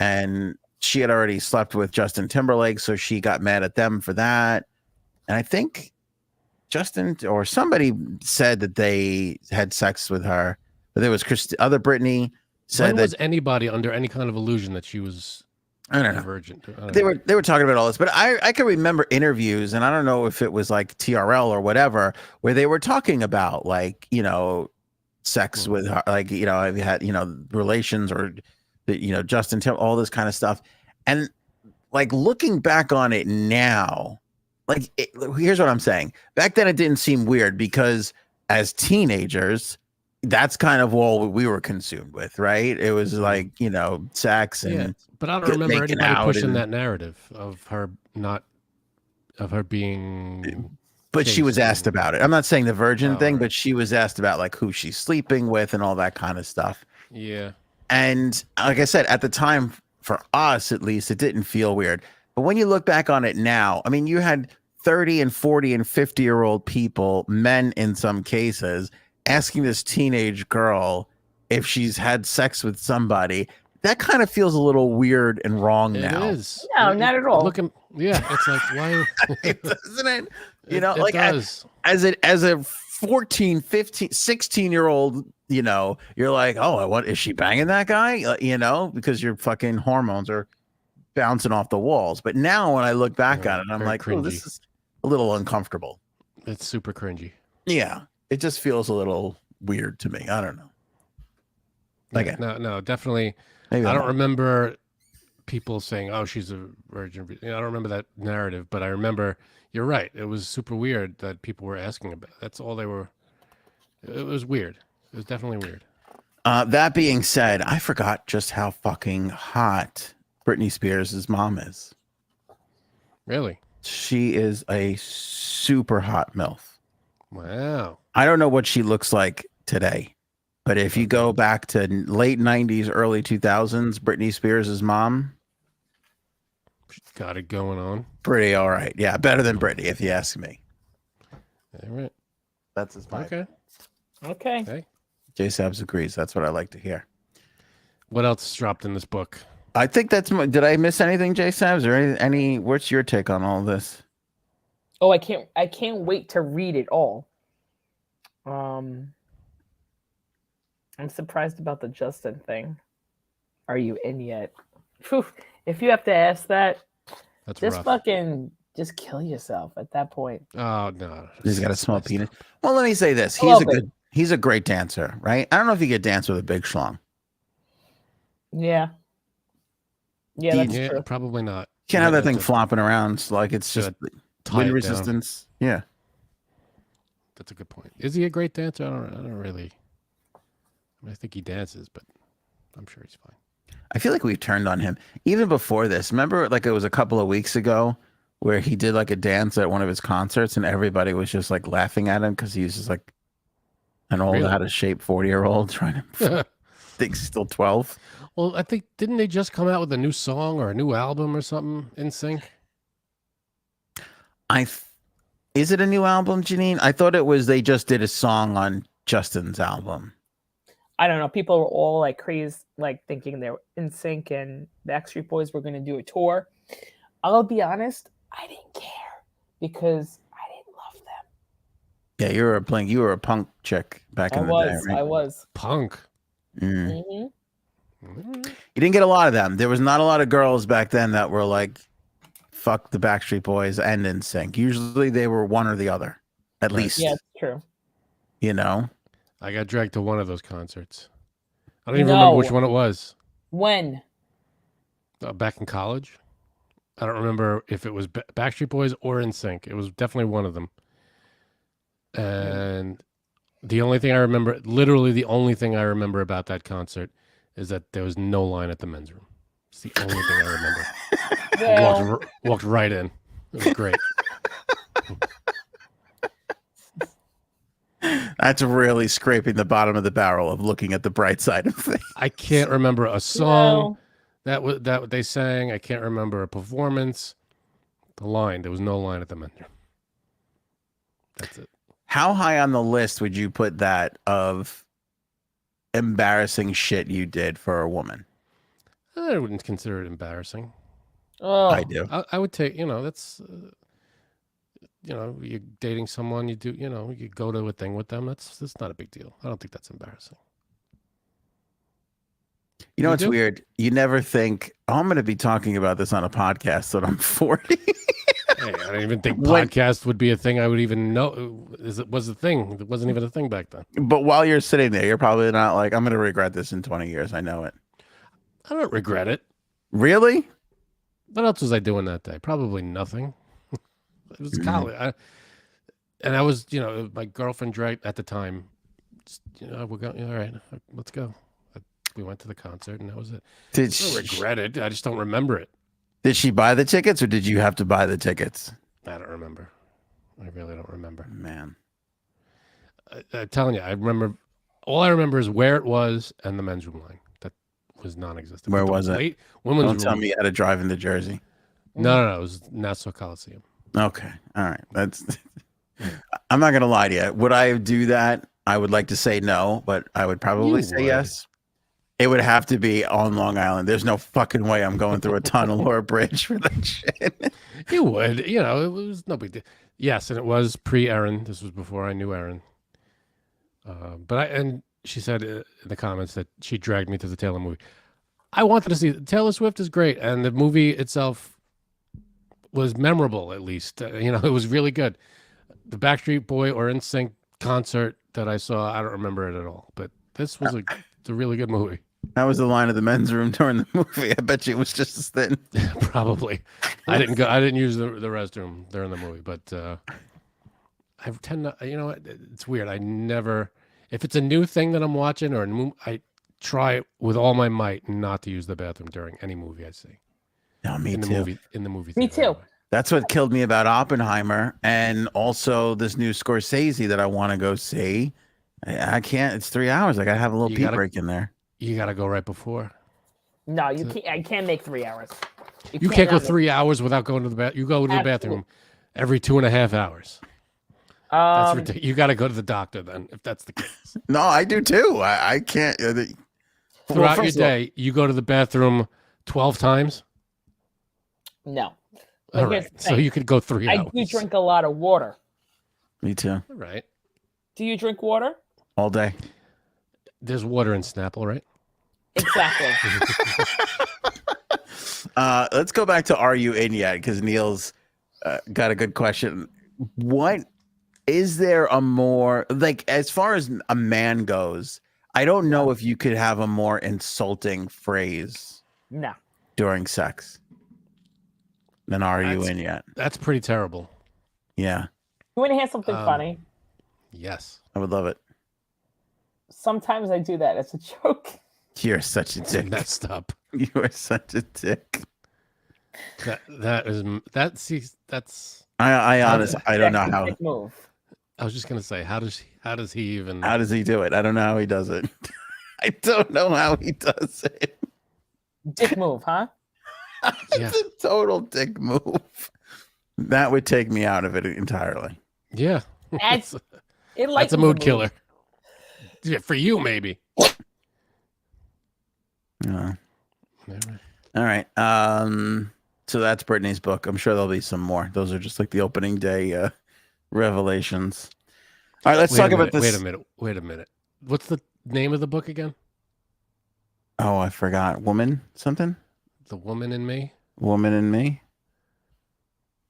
and she had already slept with Justin Timberlake, so she got mad at them for that. And I think Justin or somebody said that they had sex with her, but there was other Britney said when was anybody under any kind of illusion that she was I don't know. virgin? They were talking about all this, but I can remember interviews, and I don't know if it was like TRL or whatever, where they were talking about like, sex with her, like, have you had, relations or, Justin Timberlake, all this kind of stuff. And like looking back on it now, here's what I'm saying. Back then it didn't seem weird because as teenagers, that's kind of all we were consumed with, right? It was like, sex and but I don't remember making anybody out pushing and- that narrative of her being. But she was chaste asked and- about it. I'm not saying the virgin Oh, thing, right. but she was asked about like who she's sleeping with and all that kind of stuff. Yeah. And like I said, at the time, for us at least, it didn't feel weird. But when you look back on it now, I mean, you had 30 and 40 and 50-year-old people, men in some cases, asking this teenage girl if she's had sex with somebody. That kind of feels a little weird and wrong now. It is. No, not at all. It's like, why? Doesn't it? It does. As a 14, 15, 16-year-old, you're like, oh, what is she banging that guy? Because your fucking hormones are bouncing off the walls. But now when I look back at it, I'm very like, oh, this cringy. is a little uncomfortable. It's super cringy. Yeah, it just feels a little weird to me. I don't know. Again, No, definitely. maybe I I'm don't wrong. remember people saying, "Oh, she's a virgin." I don't remember that narrative, but I remember you're right. It was super weird that people were asking about. That's all they were. It was weird. It was definitely weird. That being said, I forgot just how fucking hot Britney Spears' mom is. Really? She is a super hot MILF. Wow. I don't know what she looks like today, but if you go back to late 90s, early 2000s, Britney Spears' mom, She's got it going on. pretty all right. Yeah, better than Britney, if you ask me. All right. That's his point. Okay. Okay. Hey. J Sabs agrees. That's what I like to hear. What else dropped in this book? I think did I miss anything, J Sabs, or any what's your take on all this? Oh, I can't wait to read it all. I'm surprised about the Justin thing. Are you in yet? Phew, if you have to ask that, That's just rough. fucking just kill yourself at that point. Oh no. He's got a small That's- penis. Well, let me say this. I love it. He's a great dancer, right? I don't know if he could dance with a big schlong. Yeah. Yeah, that's Yeah, true. probably not. Can't have that thing That's a- flopping around like it's just tie wind it down. resistance. Yeah. That's a good point. Is he a great dancer? I don't really. I think he dances, but I'm sure he's fine. I feel like we've turned on him even before this. Remember, like it was a couple of weeks ago where he did like a dance at one of his concerts and everybody was just like laughing at him because he was just like an old Really? out of shape 40-year-old trying to think he's still 12. Well, I think didn't they just come out with a new song or a new album or something in sync? Is it a new album, Janine? I thought it was they just did a song on Justin's album. I don't know. People were all like crazy, like thinking they were NSYNC and Backstreet Boys were going to do a tour. I'll be honest, I didn't care because I didn't love them. Yeah, you were a punk chick back in the day, right? I was. Punk. Mm. Mm-hmm. You didn't get a lot of them. There was not a lot of girls back then that were like, fuck the Backstreet Boys and NSYNC. Usually they were one or the other, at Right. least. Yeah, it's true. You know? I got dragged to one of those concerts. I don't even remember which one it was. When? Back in college. I don't remember if it was Backstreet Boys or NSYNC. It was definitely one of them. And the only thing I remember, literally the only thing I remember about that concert is that there was no line at the men's room. It's the only thing I remember. Well, Walked right in. It was great. That's really scraping the bottom of the barrel of looking at the bright side of things. I can't remember a song that they sang. I can't remember a performance. The line, there was no line at the men's room. That's it. How high on the list would you put that of embarrassing shit you did for a woman? I wouldn't consider it embarrassing. oh, I do. I would take, that's, you're dating someone, you do, you go to a thing with them. That's not a big deal. I don't think that's embarrassing. You know, You it's do? weird. You never think, oh, I'm going to be talking about this on a podcast that I'm 40. Hey, I don't even think When- podcast would be a thing I would even know. It was a thing. It wasn't even a thing back then. But while you're sitting there, you're probably not like, I'm going to regret this in 20 years. I know it. I don't regret it. Really? What else was I doing that day? Probably nothing. It was Mhm. college. I was, my girlfriend dragged at the time. Just, we're going. All right, let's go. We went to the concert, and that was it. Did I don't she, regret it. I just don't remember it. did she buy the tickets or did you have to buy the tickets? I don't remember. I really don't remember. Man. I'm telling you, I remember. All I remember is where it was and the men's room line. That was non-existent. Where But the was it? Women's Don't tell room. me you had to drive into Jersey. No. It was Nassau Coliseum. Okay. All right. That's. I'm not going to lie to you. Would I do that? I would like to say no, but I would probably You say would. yes. It would have to be on Long Island. There's no fucking way I'm going through a tunnel or a bridge for that shit. You would. It was no big deal. Yes, and it was pre-Erin. This was before I knew Erin. And she said in the comments that she dragged me to the Taylor movie. I wanted to see Taylor Swift is great, and the movie itself was memorable. At least it was really good. The Backstreet Boy or NSYNC concert that I saw, I don't remember it at all. But this was a really good movie. That was the line of the men's room during the movie. I bet you it was just as thin. Probably. I didn't use the restroom during the movie, but I tend to. You know what? It's weird. I never. If it's a new thing that I'm watching I try with all my might not to use the bathroom during any movie I see. No, me in the too. movie. In the movie. Me theater, too. anyway. That's what killed me about Oppenheimer and also this new Scorsese that I want to go see. I can't. It's 3 hours. I got to have a little pee break in there. You got to go right before. No, you can't. I can't make 3 hours. You can't go have it. 3 hours without going to the bathroom. You go to the bathroom every 2.5 hours. That's ridiculous. You got to go to the doctor then, if that's the case. No, I do too. I can't. Throughout your day, you go to the bathroom 12 times? No. All right. So you could go 3 hours. I do drink a lot of water. Me too. All right. Do you drink water? All day. There's water in Snapple, right? Exactly. Let's go back to Are You In Yet? Because Neil's got a good question. What is there a more, like, as far as a man goes, I don't know if you could have a more insulting phrase No. during sex than Are You In Yet? That's pretty terrible. Yeah, You want to hear something funny? Yes. I would love it. Sometimes I do that as a joke. You're such a dick. Messed up. You are such a dick. That's I honestly, I don't know That's a how. dick move. I was just gonna say, how does he even How does he do it? I don't know how he does it. I don't know how he does it. Dick move, huh? Yeah. It's a total dick move. That would take me out of it entirely. Yeah. That's it. That's a mood killer. Yeah, for you maybe. Yeah. Maybe. All right. So that's Britney's book. I'm sure there'll be some more. Those are just like the opening day revelations. All right, let's talk about this. Wait a minute. What's the name of the book again? Oh, I forgot. Woman something? The Woman in Me? Woman in Me?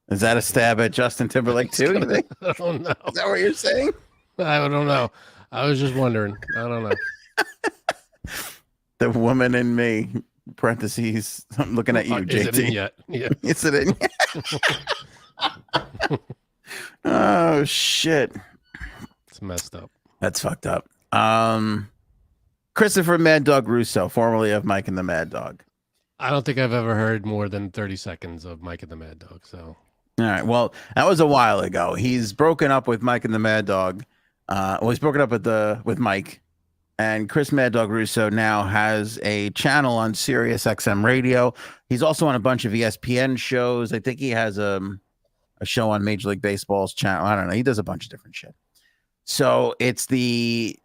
Is that a stab at Justin Timberlake too, you think? I don't know. Is that what you're saying? I don't know. I was just wondering. I don't know. The Woman in Me, parentheses. I'm looking at you, JT. Is it in yet? Yeah. Is it in yet? Oh, shit. It's messed up. That's fucked up. Christopher Mad Dog Russo, formerly of Mike and the Mad Dog. I don't think I've ever heard more than 30 seconds of Mike and the Mad Dog. So, all right. Well, that was a while ago. He's broken up with Mike and the Mad Dog. He's broken up with Mike, and Chris Mad Dog Russo now has a channel on Sirius XM Radio. He's also on a bunch of ESPN shows. I think he has a show on Major League Baseball's channel. I don't know. He does a bunch of different shit. So it's the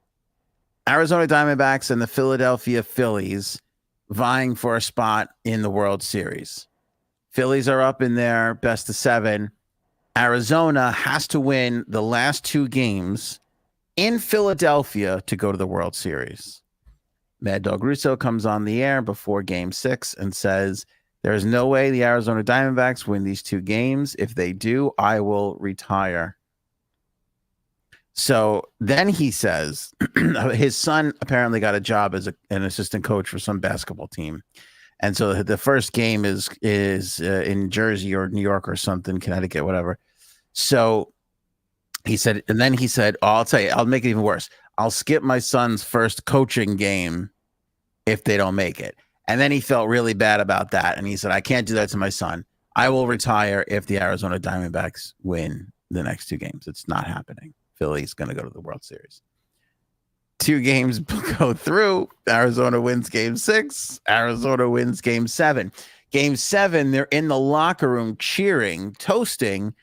Arizona Diamondbacks and the Philadelphia Phillies vying for a spot in the World Series. Phillies are up in there, best of 7. Arizona has to win the last 2 games in Philadelphia to go to the World Series. Mad Dog Russo comes on the air before Game 6 and says, there's no way the Arizona Diamondbacks win these 2 games. If they do, I will retire. So then he says his son apparently got a job as an assistant coach for some basketball team. And so the first game is in Jersey or New York or something, Connecticut, whatever. So he said, oh, I'll tell you, I'll make it even worse. I'll skip my son's first coaching game if they don't make it. And then he felt really bad about that. And he said, I can't do that to my son. I will retire if the Arizona Diamondbacks win the next 2 games. It's not happening. Philly's going to go to the World Series. 2 games go through. Arizona wins Game 6. Arizona wins Game 7. Game 7, they're in the locker room cheering, toasting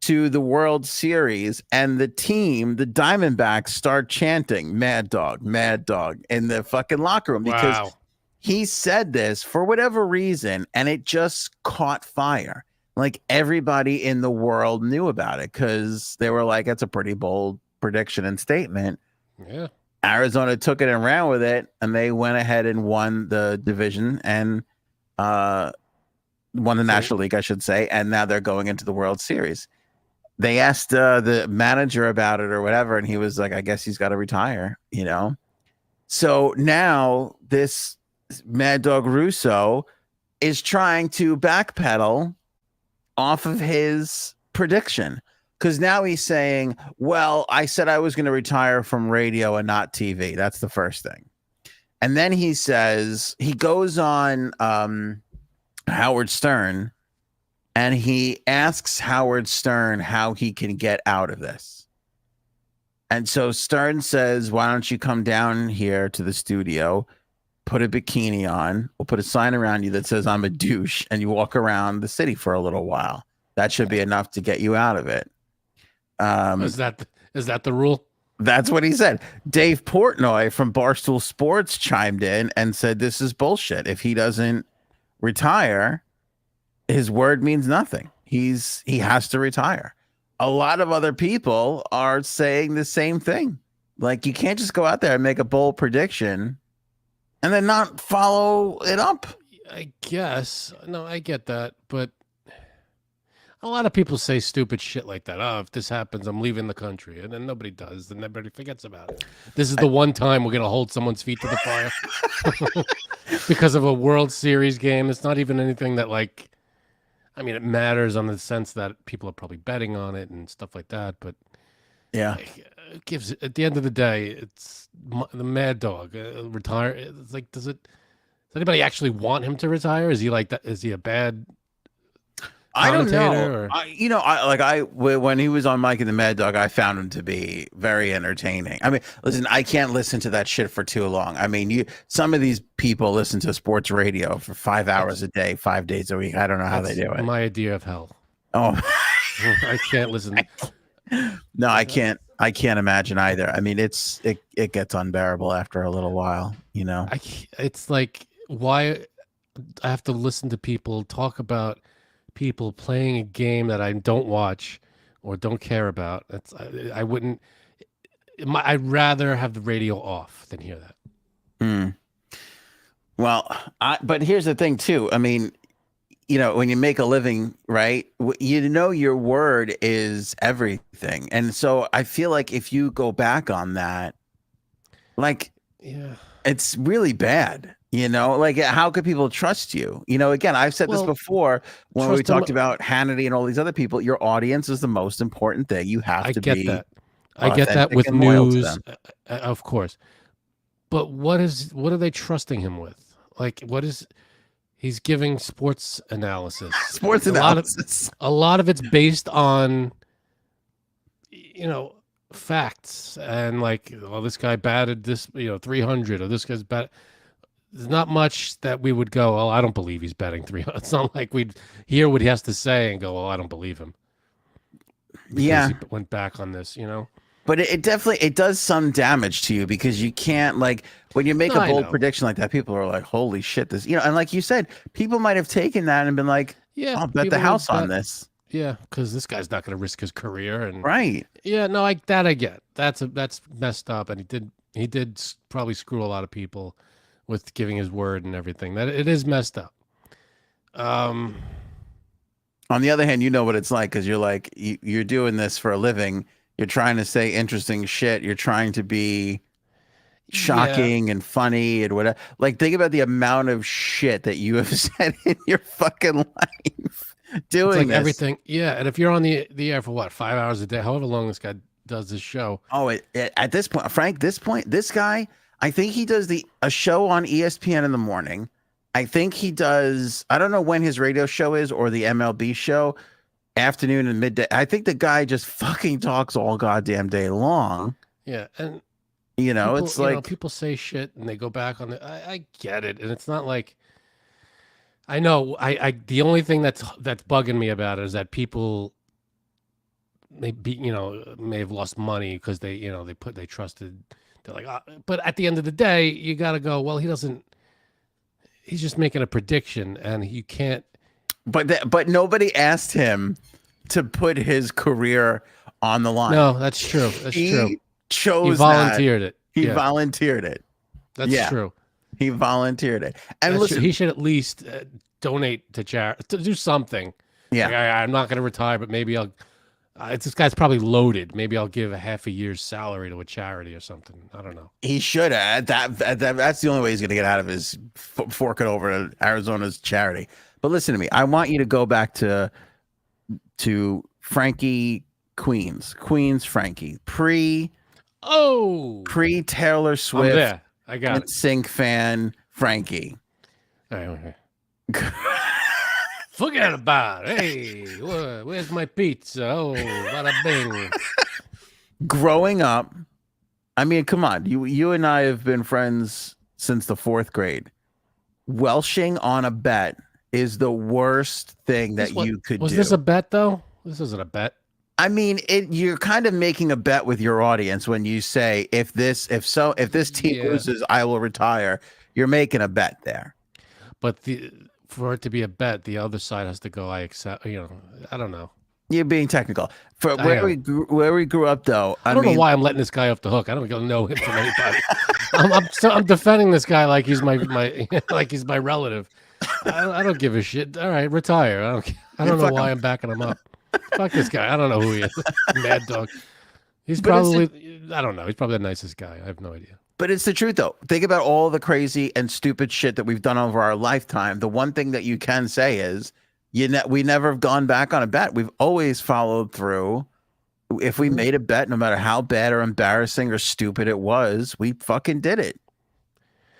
to the World Series. And the team, the Diamondbacks, start chanting, Mad Dog, Mad Dog, in the fucking locker room. Because he said this for whatever reason, and it just caught fire. Like everybody in the world knew about it because they were like, that's a pretty bold prediction and statement. Yeah. Arizona took it and ran with it, and they went ahead and won the division and won the National League, I should say. And now they're going into the World Series. They asked the manager about it or whatever, and he was like, I guess he's got to retire, you know? So now this Mad Dog Russo is trying to backpedal off of his prediction, because now he's saying, well, I said I was going to retire from radio and not TV. That's the first thing. And then he says, he goes on Howard Stern, and he asks Howard Stern how he can get out of this. And so Stern says, why don't you come down here to the studio, put a bikini on, we'll put a sign around you that says I'm a douche, and you walk around the city for a little while. That should be enough to get you out of it. Is that the rule? That's what he said. Dave Portnoy from Barstool Sports chimed in and said this is bullshit. If he doesn't retire, his word means nothing. He has to retire. A lot of other people are saying the same thing. Like, you can't just go out there and make a bold prediction and then not follow it up. I guess. No, I get that. But a lot of people say stupid shit like that. Oh, if this happens, I'm leaving the country. And then nobody does. And everybody forgets about it. This is the one time we're going to hold someone's feet to the fire because of a World Series game. It's not even anything that, like, I mean, it matters on the sense that people are probably betting on it and stuff like that. But yeah, it gives, at the end of the day, it's the Mad Dog retire. It's like, does anybody actually want him to retire? Is he like that? Is he a bad I don't commentator? know. When he was on Mike and the Mad Dog, I found him to be very entertaining. I mean, listen, I can't listen to that shit for too long. I mean, some of these people listen to sports radio for 5 hours a day, 5 days a week. I don't know how they do it. My idea of hell. Oh, I can't listen. No, I can't. I can't imagine either. I mean, it gets unbearable after a little while, you know. It's like why I have to listen to people talk about people playing a game that I don't watch or don't care about. I wouldn't. I'd rather have the radio off than hear that. Hmm. Well, but here's the thing too. I mean, when you make a living, right? Your word is everything. And so I feel like if you go back on that, like, Yeah. it's really bad. Like, how could people trust you? Again, I've said this Well, before when we trust 'em- talked about Hannity and all these other people. Your audience is the most important thing. You have I to get be that. I get that authentic with and loyal to news, them. of course. But what are they trusting him with? Like, he's giving sports analysis. Sports A lot of- analysis. A lot of it's based on, facts and like, oh, this guy batted this, 300, or this guy's bat. There's not much that we would go, oh, I don't believe he's batting 300. It's not like we'd hear what he has to say and go, oh, I don't believe him. Because Yeah. he went back on this, But it definitely does some damage to you, because you can't, like, when you make No, a I bold know. prediction like that, people are like, holy shit, this, and like you said, people might have taken that and been like, Yeah, I'll bet the people would house on bet- this. Yeah, because this guy's not going to risk his career, and Right. yeah, no, I get that's messed up, and he did probably screw a lot of people with giving his word and everything. That it is messed up. On the other hand, you know what it's like, because you're like, you're doing this for a living. You're trying to say interesting shit. You're trying to be shocking and funny and whatever. Like, think about the amount of shit that you have said in your fucking life doing It's like this. everything. Yeah, and if you're on the air for what, 5 hours a day, however long this guy does this show. Oh, at this point, Frank, this guy, I think he does a show on ESPN in the morning. I think he does, I don't know when his radio show is, or the MLB show, afternoon and midday. I think the guy just fucking talks all goddamn day long. Yeah, and people, it's like, people say shit and they go back on it. I get it, and it's not like, I know. I the only thing that's bugging me about it is that people may have lost money because they trusted. They're like, but at the end of the day, you got to go, well, he's just making a prediction, and you can't. But nobody asked him to put his career on the line. No, that's true. That's true. He chose. He volunteered it. He Yeah. volunteered it. That's true. He volunteered it. And That's listen, true. He should at least donate to charity, to do something. yeah. Like, I'm not going to retire, but maybe I'll. This guy's probably loaded. Maybe I'll give a half a year's salary to a charity or something. I don't know. He should have. That's the only way he's going to get out of his forking over to Arizona's charity. But listen to me. I want you to go back to Frankie Queens Frankie pre Taylor I'm Swift there. I got it. Sync fan Frankie. All right, okay. Forget about it. Hey, where's my pizza? Oh, bada bing. Growing up, I mean, come on. You and I have been friends since the 4th grade. Welshing on a bet is the worst thing that you could do. Was this a bet, though? This isn't a bet. I mean, you're kind of making a bet with your audience when you say, if this team loses, I will retire. You're making a bet there. But for it to be a bet, the other side has to go, I accept, I don't know. You're being technical. For where we grew up, though, I don't know why I'm letting this guy off the hook. I don't know him from anybody. I'm defending this guy like he's my like he's my relative. I don't give a shit. All right, retire. I don't know why I'm backing him up. Fuck this guy. I don't know who he is. Mad Dog. He's probably, I don't know. He's probably the nicest guy. I have no idea. But it's the truth, though. Think about all the crazy and stupid shit that we've done over our lifetime. The one thing that you can say is we never have gone back on a bet. We've always followed through. If we made a bet, no matter how bad or embarrassing or stupid it was, we fucking did it.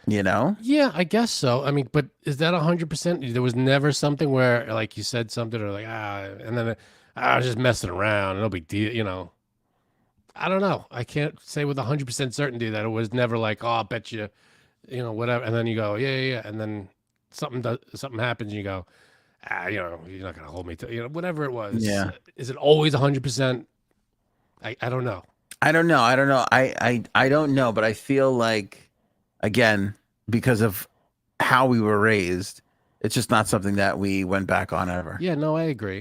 Yeah, I guess so. I mean, but is that 100%? There was never something where, like, you said something or like, and then I was just messing around. No big deal, I don't know. I can't say with 100% certainty that it was never like, oh, I'll bet you, whatever. And then you go, yeah. And then something happens and you go, you're not going to hold me to, whatever it was. Yeah. Is it always 100%? I don't know. I don't know. I don't know. I don't know, but I feel like, again, because of how we were raised. It's just not something that we went back on ever. Yeah, no, I agree.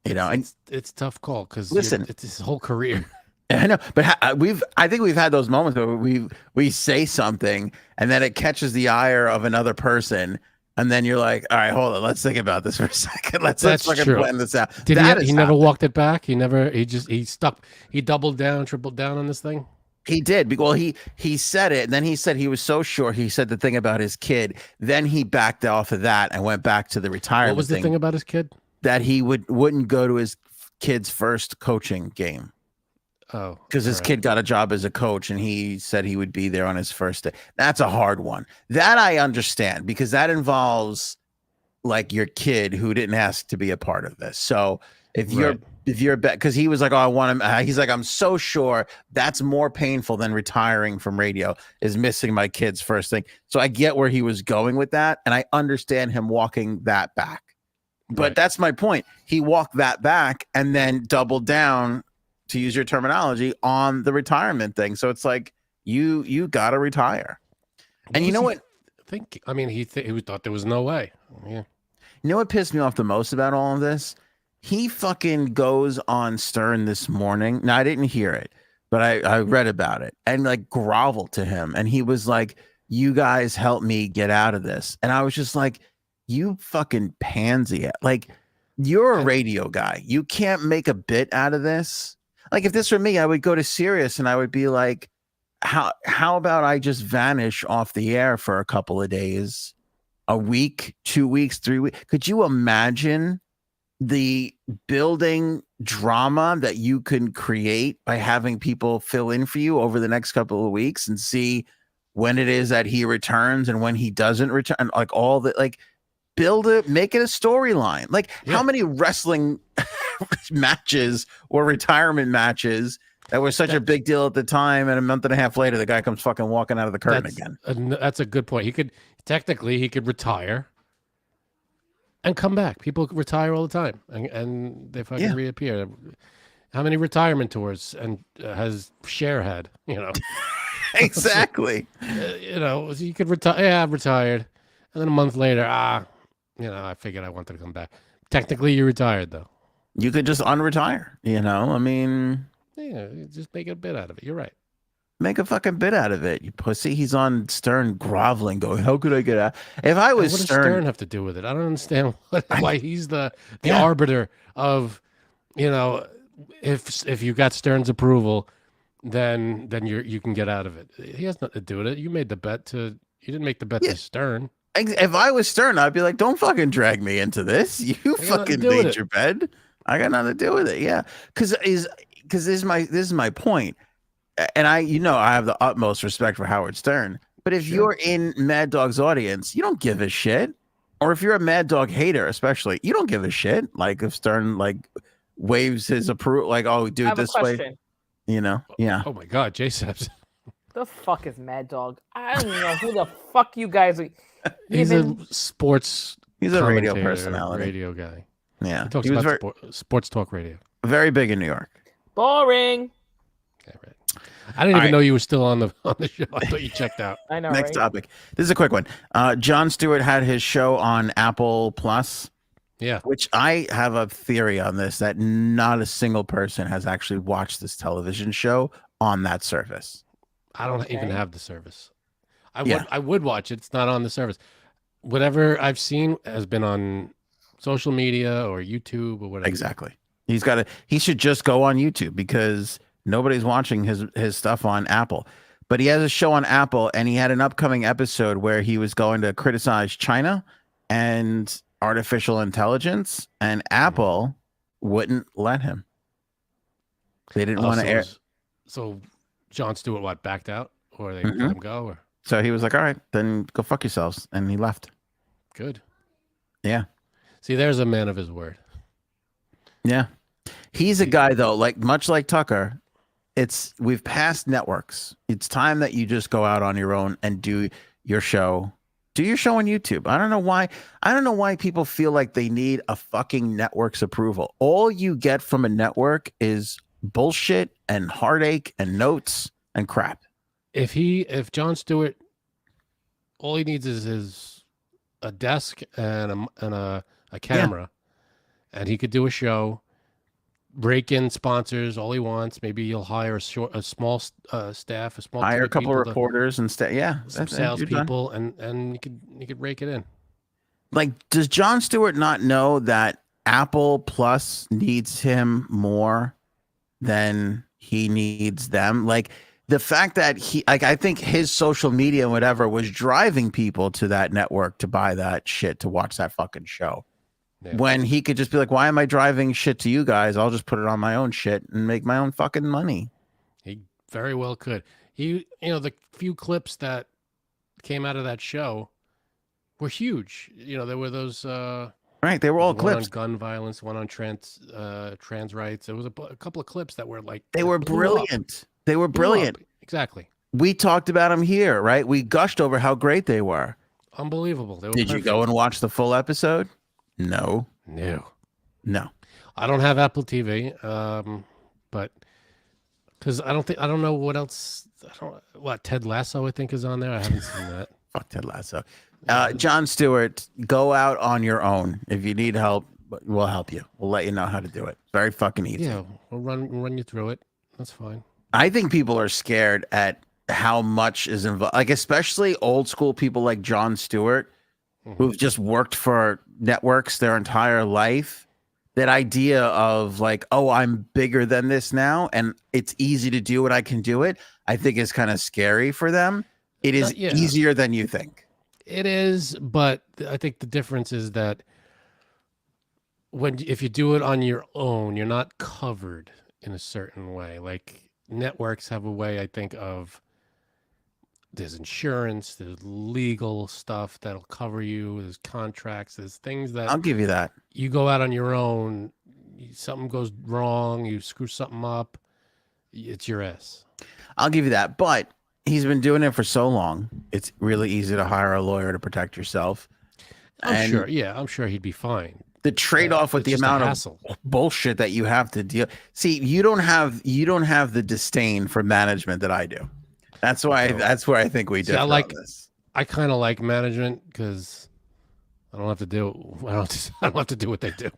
You know, and It's a tough call because listen, it's his whole career. I know, but I think we've had those moments where we say something and then it catches the ire of another person, and then you're like, all right, hold on, let's think about this for a second. Let's fucking true. blend this out. Did That he has never happened. walked it back? He doubled down, tripled down on this thing. He did. Well, he said it, and then he said he was so sure. He said the thing about his kid. Then he backed off of that and went back to the retirement. What was the thing about his kid? That he wouldn't go to his kid's first coaching game. Oh, because his kid got a job as a coach, and he said he would be there on his first day. That's a hard one. That I understand, because that involves like your kid who didn't ask to be a part of this. So if you're because he was like, oh, I want him. He's like, I'm so sure that's more painful than retiring from radio is missing my kid's first thing. So I get where he was going with that, and I understand him walking that back. But that's my point. He walked that back and then doubled down, to use your terminology, on the retirement thing. So it's like you got to retire. And you know what? He thought there was no way. Yeah. You know what pissed me off the most about all of this? He fucking goes on Stern this morning. Now, I didn't hear it, but I read about it, and like groveled to him. And he was like, you guys help me get out of this. And I was just like, you fucking pansy. Like, you're a radio guy. You can't make a bit out of this. Like, if this were me, I would go to Sirius and I would be like, how about I just vanish off the air for a couple of days, a week, 2 weeks, 3 weeks? Could you imagine the building drama that you can create by having people fill in for you over the next couple of weeks and see when it is that he returns and when he doesn't return? Like, all that, like, make it a storyline. Like, how many wrestling matches or retirement matches that was such a big deal at the time, and a month and a half later the guy comes fucking walking out of the curtain again? That's a good point. He could retire and come back. People retire all the time, and they fucking reappear. How many retirement tours and has Cher had? You know, exactly. You could retire. Yeah, I've retired, and then a month later, I figured I wanted to come back. Technically, you retired though. You could just unretire. I mean, yeah, just make a bit out of it. You're right. Make a fucking bit out of it, you pussy. He's on Stern groveling, going, how could I get out? If I was what does Stern, Stern have to do with it? I don't understand why he's the arbiter of, if you got Stern's approval, then you can get out of it. He has nothing to do with it. You made the bet you didn't make the bet to Stern. If I was Stern, I'd be like, don't fucking drag me into this. You fucking made your bed. I got nothing to do with it. Yeah. Because this is my point. And I have the utmost respect for Howard Stern. But if you're in Mad Dog's audience, you don't give a shit. Or if you're a Mad Dog hater, especially, you don't give a shit. Like, if Stern waves his approval, like, oh, do it this way. Yeah. Oh my God, J-Sabs. The fuck is Mad Dog? I don't know who the fuck you guys are. He's a sports. He's a radio personality, radio guy. Yeah, he talks about sports talk radio. Very big in New York. Boring. Okay, right. I didn't even know you were still on the show. I thought you checked out. I know. Next topic. This is a quick one. John Stewart had his show on Apple Plus. Yeah. Which I have a theory on this, that not a single person has actually watched this television show on that service. I don't even have the service. I would watch it. It's not on the service. Whatever I've seen has been on social media or YouTube or whatever. Exactly. He should just go on YouTube, because nobody's watching his stuff on Apple. But he has a show on Apple, and he had an upcoming episode where he was going to criticize China and artificial intelligence, and Apple wouldn't let him. They didn't want to air. So John Stewart backed out, or they let him go, or? So he was like, all right, then go fuck yourselves. And he left. Good. Yeah. See, there's a man of his word. Yeah. He's a guy, though, much like Tucker, we've passed networks. It's time that you just go out on your own and do your show. Do your show on YouTube. I don't know why people feel like they need a fucking network's approval. All you get from a network is bullshit and heartache and notes and crap. If John Stewart all he needs is a desk and a camera, and he could do a show. Break in sponsors all he wants. Maybe he'll hire a small staff, a small Hire team a of couple people, reporters and yeah, some that's it. You're done. salespeople, and you could rake it in. Like, does John Stewart not know that Apple Plus needs him more than he needs them? Like, the fact that I think his social media and whatever was driving people to that network to buy that shit, to watch that fucking show. Yeah. When he could just be like, why am I driving shit to you guys? I'll just put it on my own shit and make my own fucking money. He very well could. The few clips that came out of that show were huge. There were those right. They were all clips. One on gun violence, one on trans rights. There was a couple of clips that were like they were brilliant. They were brilliant. Exactly. We talked about them here, right? We gushed over how great they were. Unbelievable. They were Did perfect. You go and watch the full episode? No. I don't have Apple TV, but because I don't know what else. Ted Lasso I think is on there. I haven't seen that. Fuck Ted Lasso. John Stewart, go out on your own. If you need help, we'll help you. We'll let you know how to do it. Very fucking easy. Yeah, we'll run you through it. That's fine. I think people are scared at how much is involved, like especially old school people like John Stewart, who've just worked for networks their entire life. That idea of like, oh, I'm bigger than this now, and it's easy to do it. I can do it. I think is kind of scary for them. It is easier than you think. It is, but I think the difference is that if you do it on your own, you're not covered in a certain way. Like networks have a way, I think, of there's insurance, there's legal stuff that'll cover you, there's contracts, there's things that I'll give you that. You go out on your own, something goes wrong, you screw something up, it's your ass. I'll give you that, but he's been doing it for so long. It's really easy to hire a lawyer to protect yourself. I'm sure he'd be fine. The trade-off with the amount of bullshit that you have to deal. See, you don't have the disdain for management that I do. That's why. That's where I think we differ on this. I kind of like management because I don't have to do. I don't have to do what they do.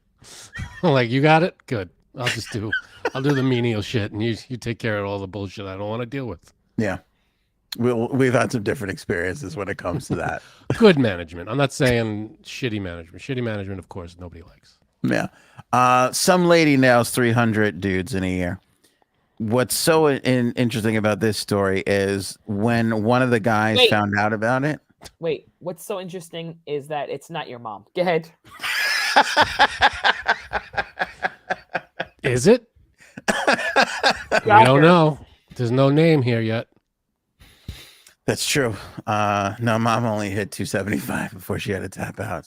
I'm like, you got it, good. I'll do the menial shit, and you take care of all the bullshit I don't want to deal with. Yeah, we've had some different experiences when it comes to that. Good management. I'm not saying shitty management. Shitty management, of course, nobody likes. Yeah. Some lady nails 300 dudes in a year. What's so interesting about this story is when one of the guys found out about it. Wait, what's so interesting is that it's not your mom. Go ahead. Is it? We don't know. There's no name here yet. That's true. No, mom only hit 275 before she had to tap out.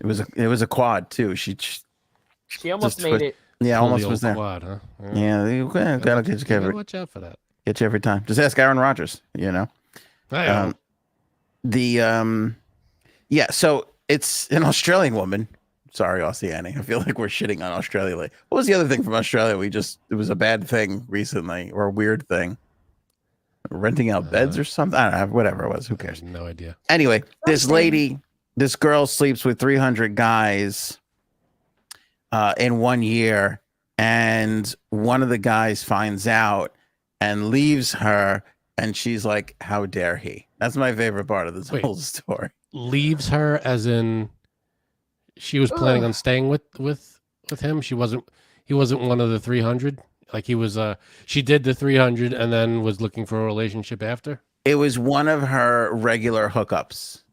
It was a quad too. She almost made it. Yeah, almost was there. Quad, huh? Yeah, you gotta get you covered. Watch out for that. Get you every time. Just ask Aaron Rodgers. So it's an Australian woman. Sorry, Aussie Annie. I feel like we're shitting on Australia. What was the other thing from Australia? It was a bad thing recently, or a weird thing. Renting out beds or something. I don't know. Whatever it was. Who cares? No idea. Anyway, this girl sleeps with 300 guys in 1 year, and one of the guys finds out and leaves her, and she's like, how dare he? That's my favorite part of this whole story. Leaves her as in she was planning on staying with him. He wasn't one of the 300. Like he was she did the 300 and then was looking for a relationship after. It was one of her regular hookups.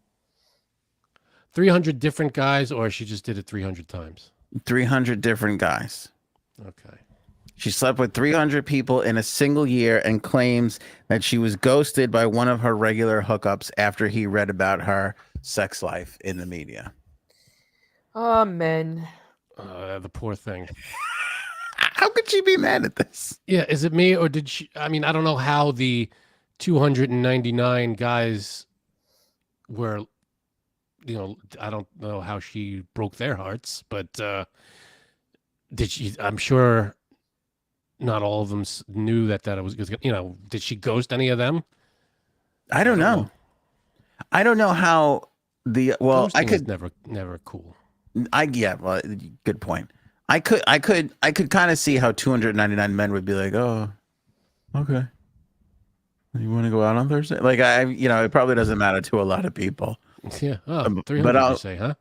300 different guys, or she just did it 300 times? 300 different guys. Okay. She slept with 300 people in a single year and claims that she was ghosted by one of her regular hookups after he read about her sex life in the media. Oh, men. The poor thing. How could she be mad at this? Yeah, is it me, or did she? I mean, I don't know how the 299 guys were, I don't know how she broke their hearts, but did she? I'm sure not all of them knew that it was, did she ghost any of them? I don't know. I don't know how Ghosting is never cool. Well, good point. I could kind of see how 299 men would be like, oh, okay. You want to go out on Thursday? Like it probably doesn't matter to a lot of people. Yeah. Oh, But 300 you say, huh?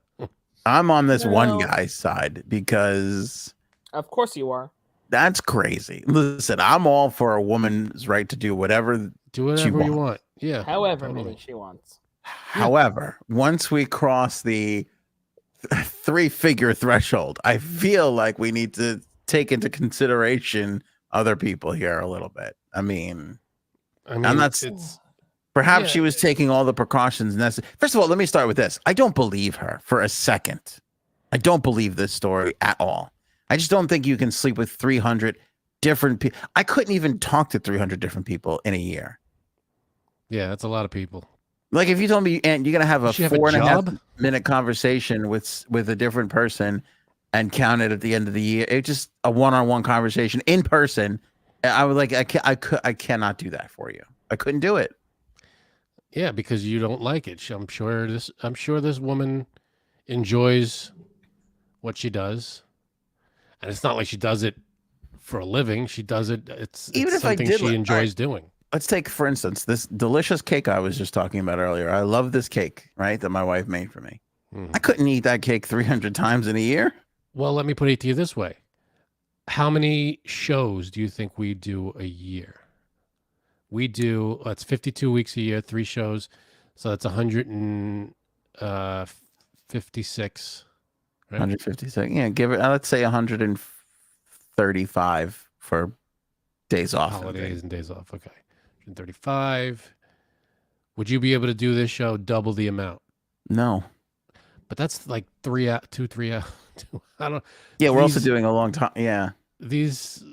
I'm on this one No. guy's side because Of course you are. that's crazy. Listen, I'm all for a woman's right to do whatever Do whatever you want. Yeah. However totally. many she wants. However, once we cross the 3-figure threshold, I feel like we need to take into consideration other people here a little bit. I mean, I'm not. Perhaps she was taking all the precautions necessary. First of all, let me start with this. I don't believe her for a second. I don't believe this story at all. I just don't think you can sleep with 300 different people. I couldn't even talk to 300 different people in a year. Yeah, that's a lot of people. Like if you told me, and you're gonna have a 4.5 minute conversation with a different person, and count it at the end of the year, it's just a one-on-one conversation in person. I was like, I cannot do that for you. I couldn't do it. Yeah, because you don't like it. I'm sure this woman enjoys what she does, and it's not like she does it for a living. She does it. It's something she enjoys doing. Let's take, for instance, this delicious cake I was just talking about earlier. I love this cake, right, that my wife made for me. I couldn't eat that cake 300 times in a year. Well, let me put it to you this way. How many shows do you think we do a year? We do, it's 52 weeks a year, 3 shows. So that's 156. Right? 156. Yeah, give it, let's say 135 for days off. Holidays and days off. Okay. 135. Would you be able to do this show double the amount? No. But that's like 3 hours. I don't. Yeah, we're also doing a long time. Yeah. These,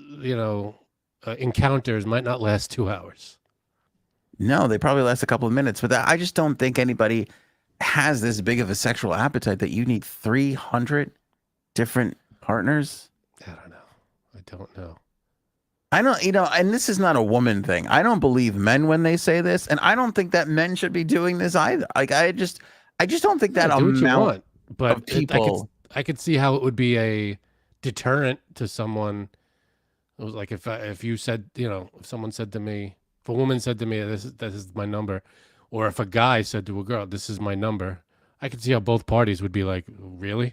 encounters might not last 2 hours. No, they probably last a couple of minutes. But I just don't think anybody has this big of a sexual appetite that you need 300 different partners. I don't know. I don't, and this is not a woman thing. I don't believe men when they say this, and I don't think that men should be doing this either. Like I just don't think that do what you want, but of people. I could see how it would be a deterrent to someone. It was like if you said, if someone said to me, if a woman said to me, this is my number, or if a guy said to a girl, this is my number, I could see how both parties would be like, really?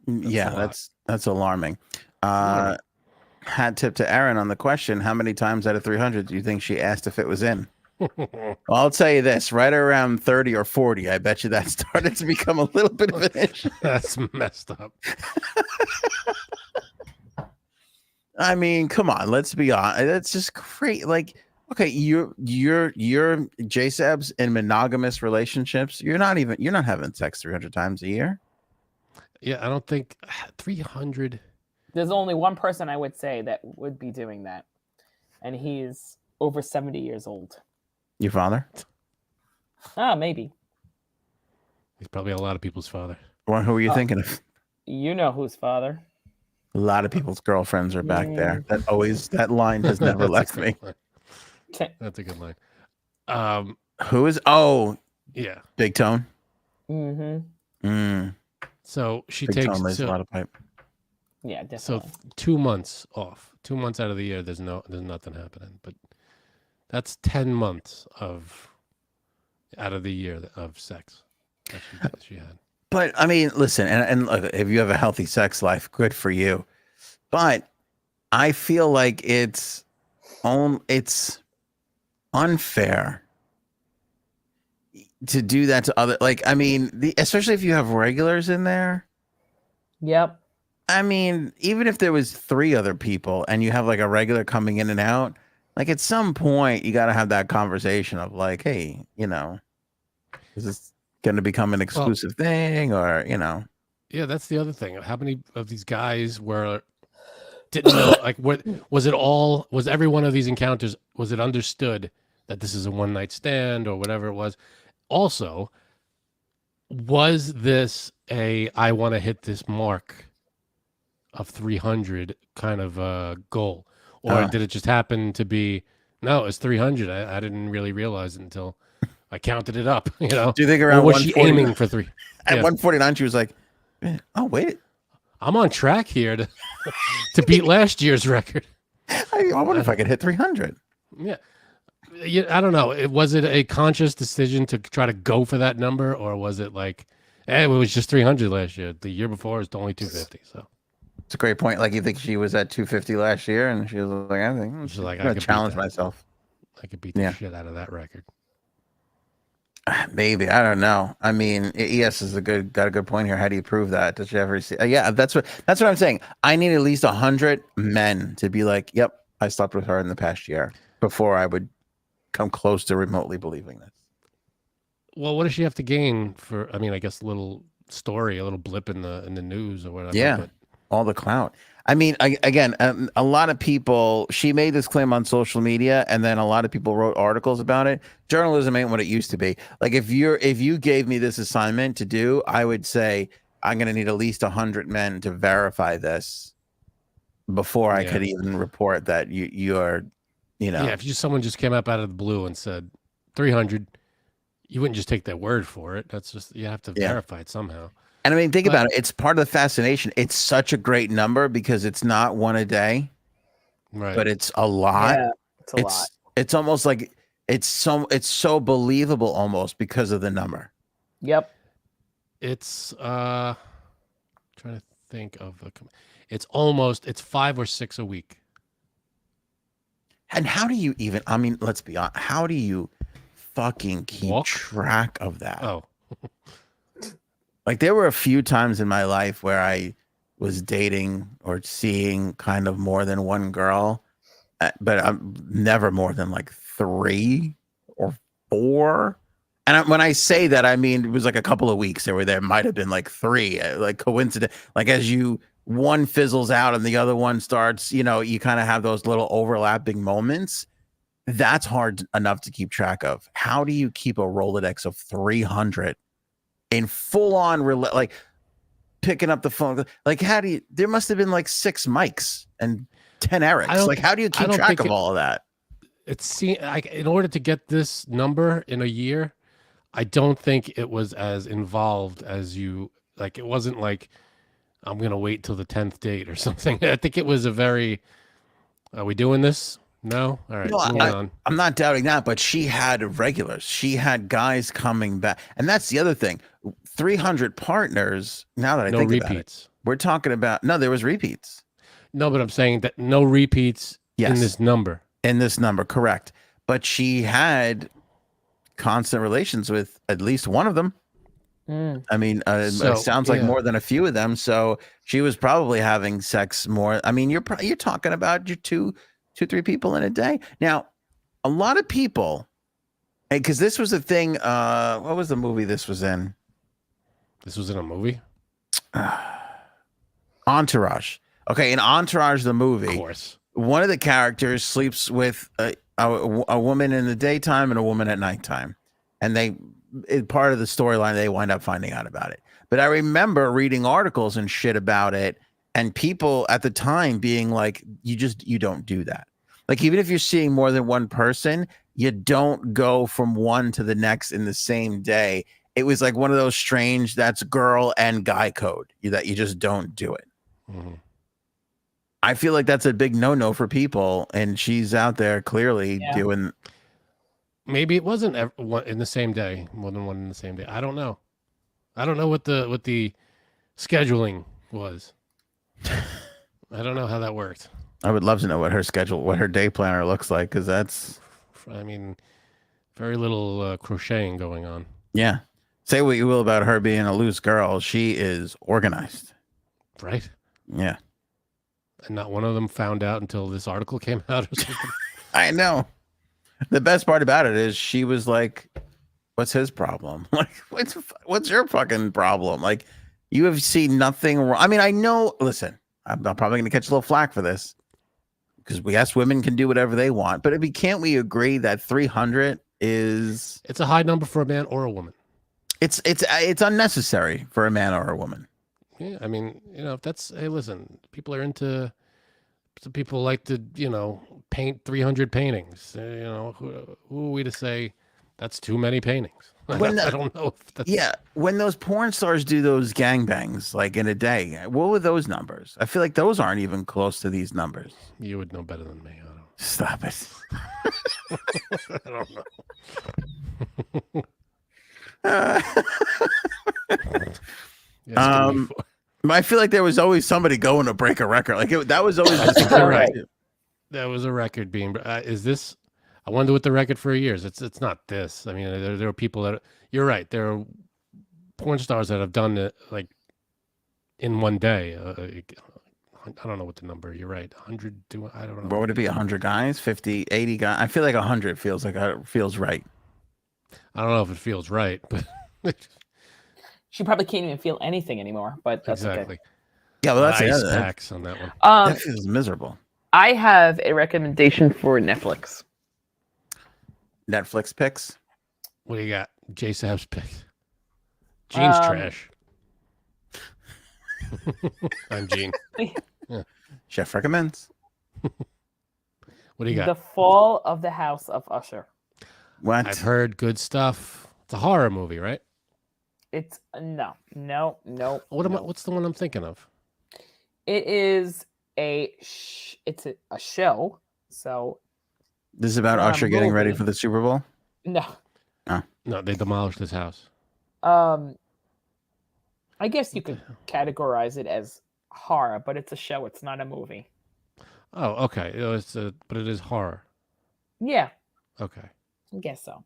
That's alarming. Hat tip to Aaron on the question: how many times out of 300 do you think she asked if it was in? Well, I'll tell you this: right around 30 or 40, I bet you that started to become a little bit of an issue. That's messed up. I mean, come on, let's be honest. That's just great. Like, okay, you're J-Sabs in monogamous relationships. You're not having sex 300 times a year. Yeah, I don't think 300. There's only one person I would say that would be doing that, and he's over 70 years old. Your father? Maybe. He's probably a lot of people's father. Well, who are you thinking of? You know whose father. A lot of people's girlfriends are back there. That line has never left me. That's a good line. Who is? Oh, yeah, Big Tone. Mm-hmm. So she Big takes Tone lays a lot of pipe. Yeah, definitely. So 2 months off. 2 months out of the year, there's nothing happening. But that's 10 months out of the year of sex that she had. But I mean, listen, and look, if you have a healthy sex life, good for you. But I feel like it's unfair to do that to other. Like, I mean, especially if you have regulars in there. Yep. I mean, even if there was 3 other people and you have like a regular coming in and out, like at some point you got to have that conversation of like, hey, is this going to become an exclusive thing or, Yeah, that's the other thing. How many of these guys didn't know, like, was every one of these encounters, was it understood that this is a one-night stand or whatever it was? Also, was this I want to hit this mark of 300 kind of a goal, or did it just happen to be, no, it's 300. I didn't really realize it until I counted it up. You know, Do you think or around was she 149 aiming for 3? at Yeah. 149 she was like, oh wait, I'm on track here to to beat last year's record. I wonder if I could hit 300. Yeah. I don't know. Was it a conscious decision to try to go for that number, or was it like, it was just 300 last year? The year before it was only 250. So It's a great point. Like, you think she was at 250 last year, and she was like, I think she's like, I'm I gonna could challenge beat that. myself. I could beat the Yeah. shit out of that record. Maybe, I don't know. I mean, ES is got a good point here. How do you prove that? Does she ever see? Yeah, that's what I'm saying. I need at least 100 men to be like, yep, I slept with her in the past year before I would come close to remotely believing this. Well, what does she have to gain for? I mean, I guess a little story, a little blip in the news or whatever. Yeah, But all the clout. I mean, again, a lot of people. She made this claim on social media, and then a lot of people wrote articles about it. Journalism ain't what it used to be. Like, if you gave me this assignment to do, I would say I'm going to need at least 100 men to verify this before I could even report that you are, yeah, if someone just came up out of the blue and said 300, you wouldn't just take their word for it. That's just, you have to verify it somehow. And I mean, think about it. It's part of the fascination. It's such a great number because it's not one a day, right? But it's a lot. Yeah, it's a lot. It's almost like it's so believable almost because of the number. Yep. It's trying to think of it's 5 or 6 a week. And how do you even? I mean, let's be honest. How do you fucking keep track of that? Oh. Like, there were a few times in my life where I was dating or seeing kind of more than one girl, but I'm never more than like 3 or 4. And when I say that, I mean, it was like a couple of weeks there might have been like 3, like coincident. Like, as one fizzles out and the other one starts, you kind of have those little overlapping moments. That's hard enough to keep track of. How do you keep a Rolodex of 300 in full on, like picking up the phone? Like, how do you, there must have been like 6 Mikes and 10 Erics. Like, how do you keep track of all of that? In order to get this number in a year, I don't think it was as involved as you, like, it wasn't like, I'm going to wait till the 10th date or something. I think it was a very, are we doing this? No? All right, moving on. I'm not doubting that, but she had regulars. She had guys coming back. And that's the other thing. 300 partners, now that I think about it. We're talking about, no, there was repeats. No, but I'm saying that no repeats in this number. In this number, correct. But she had constant relations with at least one of them. I mean, it sounds like more than a few of them. So she was probably having sex more. I mean, you're talking about your 2-3 people in a day. Now, a lot of people, because this was a thing. What was the movie this was in? This was in a movie? Entourage. Okay, in Entourage, the movie, of course, one of the characters sleeps with a woman in the daytime and a woman at nighttime, and part of the storyline, they wind up finding out about it. But I remember reading articles and shit about it, and people at the time being like, you don't do that. Like, even if you're seeing more than one person, you don't go from one to the next in the same day. It was like one of those strange, that's girl and guy code, that you just don't do it. Mm-hmm. I feel like that's a big no-no for people, and she's out there clearly doing. Maybe it wasn't in the same day, more than one in the same day. I don't know. I don't know what the scheduling was. I don't know how that worked. I would love to know what her day planner looks like, because that's, I mean, very little crocheting going on. Yeah. Say what you will about her being a loose girl. She is organized. Right? Yeah. And not one of them found out until this article came out or something. I know. The best part about it is she was like, what's his problem? Like, what's your fucking problem? Like, you have seen nothing wrong. I mean, I know, listen, I'm probably going to catch a little flack for this, because women can do whatever they want. But can't we agree that 300 is... It's a high number for a man or a woman. It's unnecessary for a man or a woman. Yeah, I mean, if that's, hey, listen, some people like to, paint 300 paintings. Who are we to say That's too many paintings. When I don't know if that's Yeah, when those porn stars do those gangbangs like in a day, what were those numbers? I feel like those aren't even close to these numbers. You would know better than me. Stop it. I don't know. Um, I feel like there was always somebody going to break a record. Like that was always just right. That was a record being. Is this? I wonder what the record for years. It's not this. I mean, there are people that. You're right. There are porn stars that have done it like in one day. I don't know what the number. You're right. 100. I don't know. What would it be? 100 guys? 50, 80 guys? I feel like 100 feels right. I don't know if it feels right, but She probably can't even feel anything anymore. But that's exactly. okay. Yeah, well, that's ice the packs on that one. that feels miserable. I have a recommendation for Netflix. Netflix picks. What do you got? J Sab's picks. Gene's trash. I'm Gene. Yeah. Chef recommends. What do you got? The Fall of the House of Usher. What? I've heard good stuff. It's a horror movie, right? It's no. What's the one I'm thinking of? It is it's a show. So This is about Usher getting ready for the Super Bowl? no. No, they demolished his house. I guess you could categorize it as horror, but it's a show. It's not a movie. Oh, okay. But it is horror. Yeah, Okay. I guess so.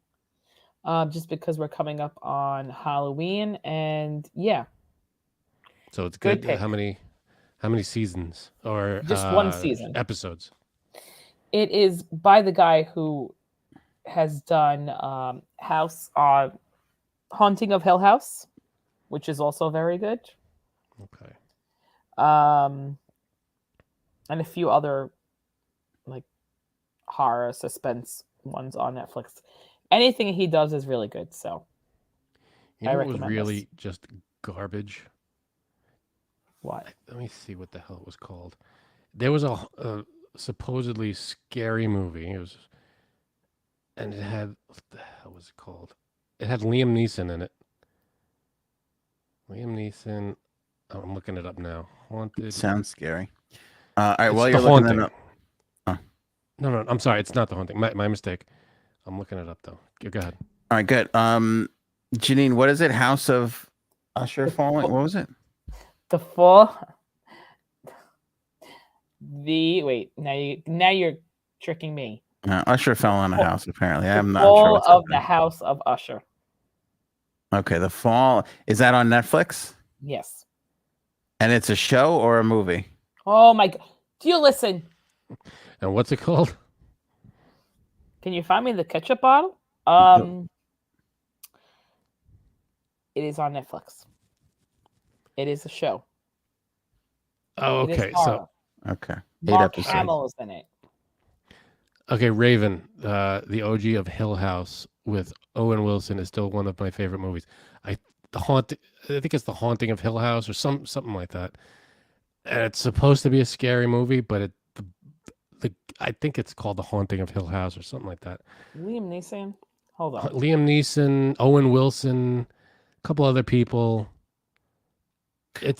Just because we're coming up on Halloween, and yeah, So it's Good good. pick. How many seasons or Just one season. episodes? it is by the guy who has done Haunting of Hill House, which is also very good. Okay. And a few other like horror suspense ones on Netflix. Anything he does is really good. So You know I what was recommend really this. just garbage? What? Let me see what the hell it was called. There was a supposedly scary movie. And it had, what the hell was it called? It had Liam Neeson in it. Liam Neeson. Oh, I'm looking it up now. Haunted. Sounds scary. All right, It's while The you're looking Haunting. that up. No, I'm sorry. It's not The Haunting. My mistake. I'm looking it up though. Go ahead. All right, good. Janine, what is it? House of Usher falling? What was it? The Fall. Wait. Now you're tricking me. Usher fell on a house. Apparently, I'm not Fall sure. What's of the happening. House of Usher. Okay, The Fall. Is that on Netflix? Yes. And it's a show or a movie? Oh my God. Do you listen? And what's it called? Can you find me the ketchup bottle? It is on Netflix. It is a show. Oh, It is okay. horror. Okay. 8 Mark episodes. Hamill is in it. Okay, Raven, the OG of Hill House with Owen Wilson is still one of my favorite movies. I think it's The Haunting of Hill House or something like that. And it's supposed to be a scary movie, but I think it's called The Haunting of Hill House or something like that. Liam Neeson. Hold on. Liam Neeson, Owen Wilson, a couple other people.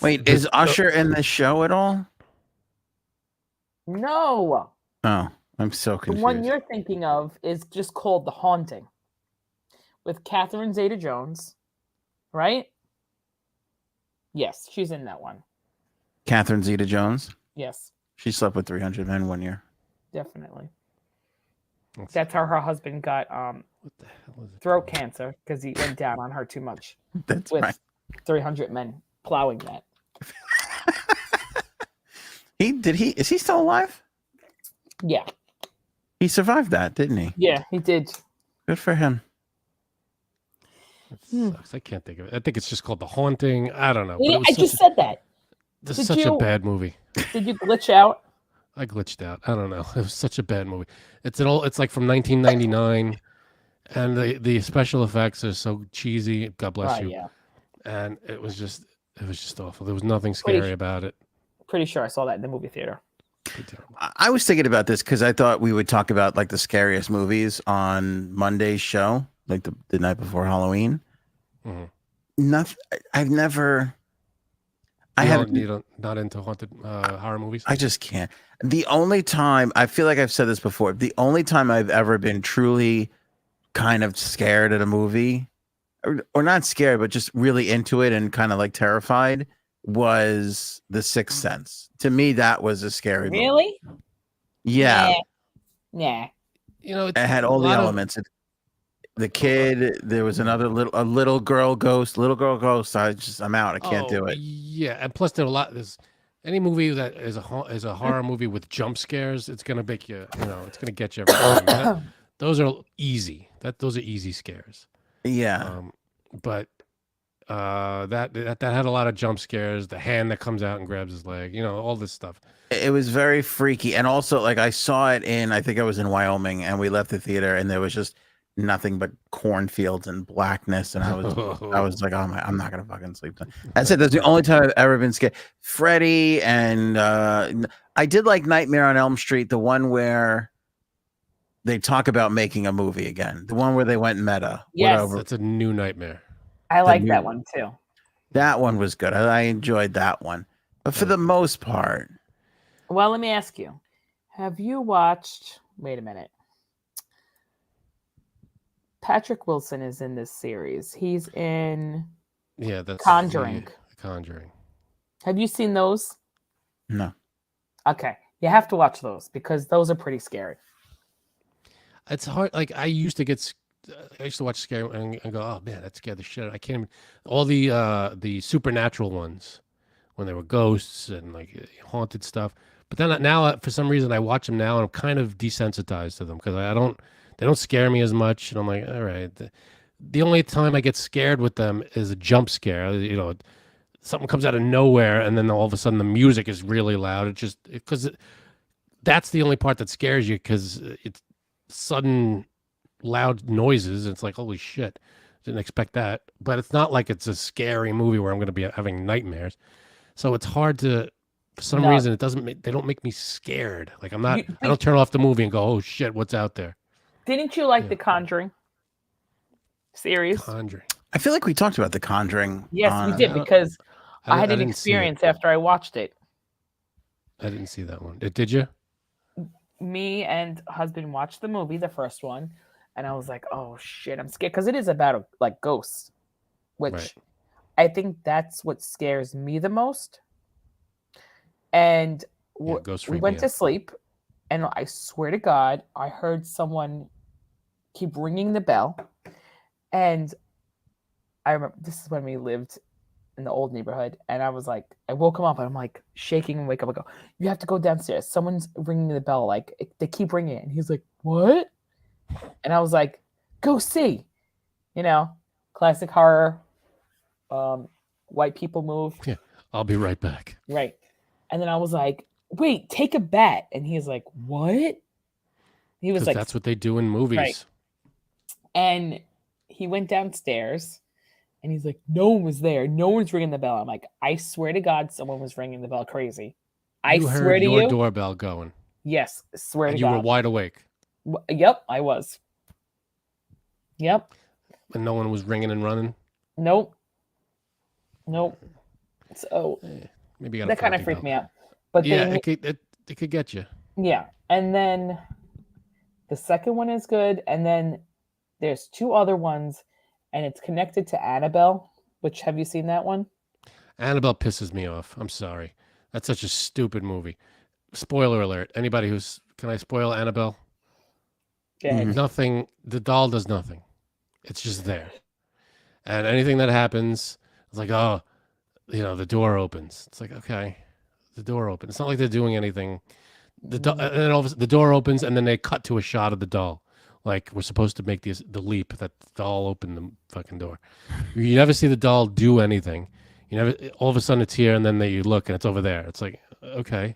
Wait, is Usher in the show at all? No. Oh, I'm so The confused. one you're thinking of is just called The Haunting with Catherine Zeta-Jones, right? Yes, she's in that one. Catherine Zeta-Jones. Yes, She slept with 300 men one year. definitely. Let's- That's how her husband got What the hell is it? throat cancer because he went down on her too much That's with right. 300 men plowing that. Is he still alive? Yeah, He survived that, didn't he? yeah, he did. Good for him. That sucks. I can't think of it. I think it's just called The Haunting. I don't know. But it was I just said that. this did is such a you- bad movie. Did you glitch out? I glitched out. I don't know. It was such a bad movie. It's like from 1999, and the special effects are so cheesy. God bless Right, you. yeah. And it was just awful. There was nothing scary about it. Pretty sure I saw that in the movie theater. Pretty terrible. I was thinking about this because I thought we would talk about like the scariest movies on Monday's show. like the night before Halloween. Mhm. Nothing. I've never. I You haven't. don't not into haunted horror movies? I just can't. The only time I feel like I've said this before, the only time I've ever been truly kind of scared at a movie, or not scared, but just really into it and kind of like terrified, was The Sixth Sense. To me, that was a scary movie. Really? Yeah, Nah. You know, it had all the elements. The kid, there was another little girl ghost. I'm out. I can't do it. Yeah, and plus there's any movie that is a horror movie with jump scares, it's gonna make you, it's gonna get you every time. Those are easy. Those are easy scares. Yeah. But that had a lot of jump scares. The hand that comes out and grabs his leg, all this stuff. It was very freaky. And also, like, I saw it I think I was in Wyoming, and we left the theater, and there was just nothing but cornfields and blackness. And I was like, oh my, I'm not going to fucking sleep. I said, that's the only time I've ever been scared. Freddy, and I did like Nightmare on Elm Street, the one where they talk about making a movie again, the one where they went meta. Yes. Whatever. That's a new nightmare. I like that one too. That one was good. I enjoyed that one. But for the most part. Well, let me ask you. Have you watched... Wait a minute. Patrick Wilson is in this series. He's in that's Conjuring. The Conjuring. Have you seen those? No. Okay. You have to watch those because those are pretty scary. It's hard. Like I used to watch scary and go, oh man, that scared the shit out. I can't even. All the supernatural ones, when they were ghosts and like haunted stuff. But then now, for some reason, I watch them now and I'm kind of desensitized to them because they don't scare me as much. And I'm like, all right. The only time I get scared with them is a jump scare. Something comes out of nowhere and then all of a sudden the music is really loud. That's the only part that scares you because it's sudden loud noises. It's like, holy shit, didn't expect that. But it's not like it's a scary movie where I'm going to be having nightmares. So it's hard to, for some reason, they don't make me scared. Like I don't turn off the movie and go, oh shit, what's out there? Didn't you like the Conjuring series? Conjuring. I feel like we talked about the Conjuring. Yes, we did because I had an experience after I watched it. I didn't see that one. Did you? Me and husband watched the movie, the first one, and I was like, "Oh shit, I'm scared," because it is about like ghosts, which I think that's what scares me the most. And we went to sleep, and I swear to God, I heard someone keep ringing the bell, and I remember this is when we lived in the old neighborhood, and I was like, I woke him up, and I'm like shaking and wake up. I go, you have to go downstairs. Someone's ringing the bell. Like they keep ringing it. And he's like, what? And I was like, go see. Classic horror. White people move. Yeah, I'll be right back. Right. And then I was like, wait, take a bat. And he's like, what? He was like, that's what they do in movies. Right. And he went downstairs. And he's like, no one was there. No one's ringing the bell. I'm like, I swear to God, someone was ringing the bell crazy. I swear to you. Your doorbell going. Yes, swear to God. And you were wide awake. Yep, I was. Yep. And no one was ringing and running? Nope. So maybe that kind of freaked me out. But yeah, it could get you. Yeah. And then the second one is good. And then there's two other ones. And it's connected to Annabelle, which, have you seen that one? Annabelle pisses me off. I'm sorry. That's such a stupid movie. Spoiler alert. Can I spoil Annabelle? Yeah. Nothing. The doll does nothing. It's just there. And anything that happens, it's like, oh, the door opens. It's like, okay, the door opens. It's not like they're doing anything. And then all of a sudden, the door opens and then they cut to a shot of the doll. Like we're supposed to make the leap that the doll opened the fucking door. You never see the doll do anything. All of a sudden it's here and then you look and it's over there. It's like, okay.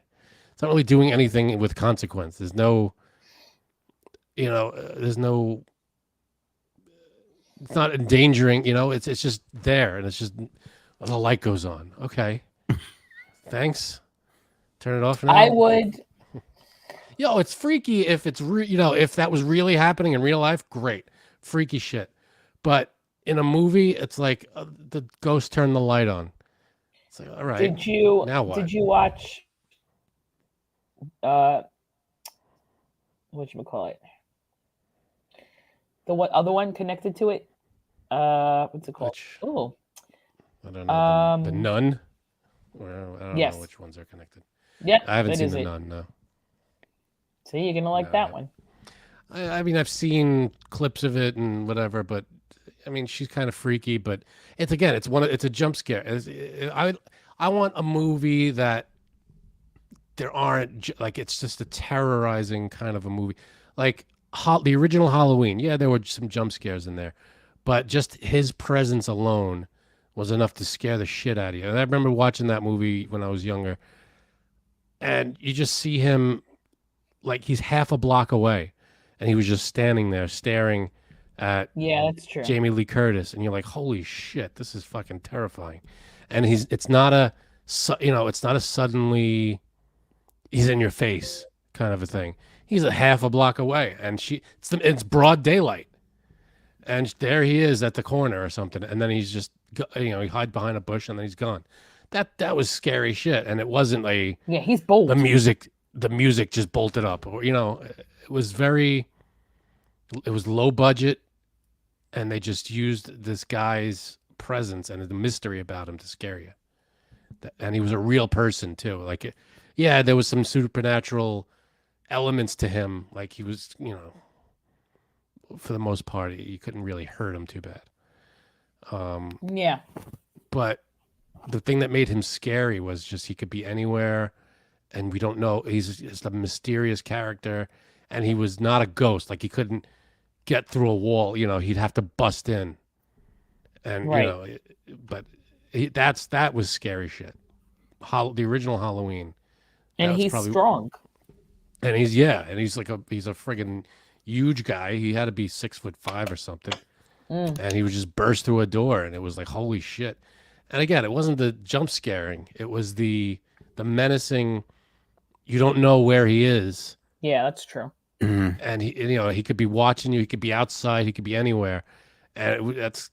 It's not really doing anything with consequence. There's no, it's not endangering, it's just there and it's just, the light goes on. Okay. Thanks. Turn it off now. I would. It's freaky if it's if that was really happening in real life, great. Freaky shit. But in a movie, it's like the ghost turned the light on. It's like, all right. Now what? Did you watch? Whatchamacallit? The other one connected to it? What's it called? Oh, I don't know. The Nun. Well, I don't know which ones are connected. Yeah, I haven't seen The Nun. No. See, you're gonna like that one. I mean, I've seen clips of it and whatever, but I mean, she's kind of freaky. But it's a jump scare. I want a movie that there aren't like it's just a terrorizing kind of a movie, like the original Halloween. Yeah, there were some jump scares in there, but just his presence alone was enough to scare the shit out of you. And I remember watching that movie when I was younger, and you just see him like he's half a block away, and he was just standing there staring at that's true. Jamie Lee Curtis, and you're like, holy shit, this is fucking terrifying. And it's not a suddenly he's in your face kind of a thing. He's a half a block away, and it's broad daylight, and there he is at the corner or something, and then he's just he hides behind a bush, and then he's gone. That was scary shit, and it wasn't he's bold. The music just bolted up, or it was low budget, and they just used this guy's presence and the mystery about him to scare you. And he was a real person too. Like, yeah, there was some supernatural elements to him. Like he was, for the most part, you couldn't really hurt him too bad. Yeah. But the thing that made him scary was just he could be anywhere, and we don't know. He's just a mysterious character, and he was not a ghost. Like he couldn't get through a wall. He'd have to bust in, and that was scary shit. The original Halloween, and he's strong. And he's like he's a friggin' huge guy. He had to be 6'5" or something, and he would just burst through a door, and it was like holy shit. And again, it wasn't the jump scaring; it was the menacing. You don't know where he is. Yeah, that's true. And he could be watching you. He could be outside. He could be anywhere, and it's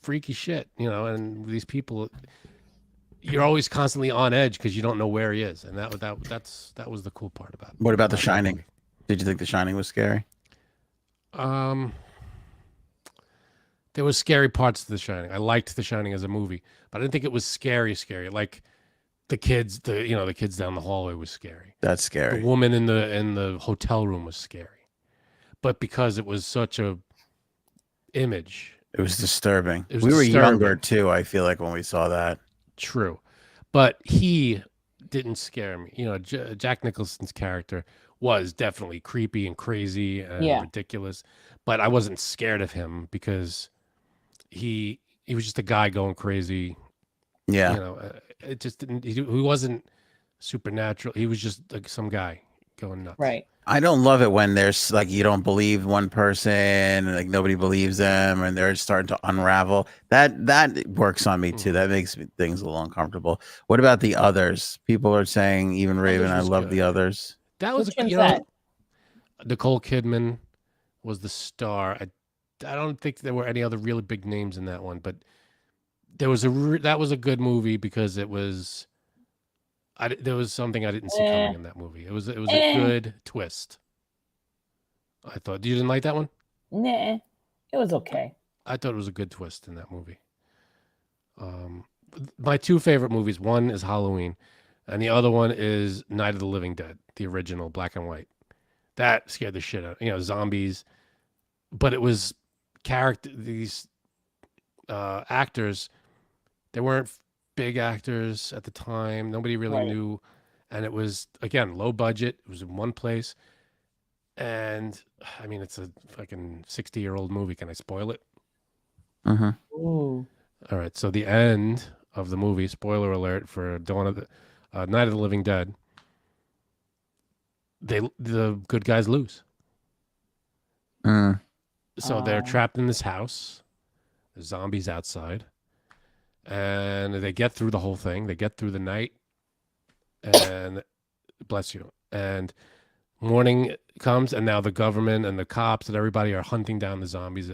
freaky shit. And these people, you're always constantly on edge because you don't know where he is, and that was the cool part about it. What about The Shining? Did you think The Shining was scary? There was scary parts to The Shining. I liked The Shining as a movie, but I didn't think it was scary. Like the kids down the hallway was scary. That's scary. The woman in the hotel room was scary, but because it was such a image, it was disturbing. We were younger too. I feel like when we saw that. True, but he didn't scare me. Jack Nicholson's character was definitely creepy and crazy and ridiculous, but I wasn't scared of him because he was just a guy going crazy. Yeah. It just didn't. He wasn't supernatural. He was just like some guy going nuts. Right. I don't love it when there's like you don't believe one person and like nobody believes them and they're starting to unravel. That works on me too. That makes things a little uncomfortable. What about The Others? People are saying, even Raven, I love The Others. That was Nicole Kidman was the star. I don't think there were any other really big names in that one, but that was a good movie because it was. There was something I didn't see coming in that movie. It was a good twist. I thought. You didn't like that one? Nah, it was okay. I thought it was a good twist in that movie. My two favorite movies, one is Halloween, and the other one is Night of the Living Dead, the original black and white. That scared the shit out. Zombies, but it was these actors. They weren't big actors at the time. Nobody really knew. And it was, again, low budget. It was in one place. And, I mean, it's a fucking 60-year-old movie. Can I spoil it? Uh-huh. Ooh. All right. So the end of the movie, spoiler alert for Night of the Living Dead, the good guys lose. So they're trapped in this house. There's zombies outside. And they get through the whole thing. They get through the night. And bless you. And morning comes, and now the government and the cops and everybody are hunting down the zombies.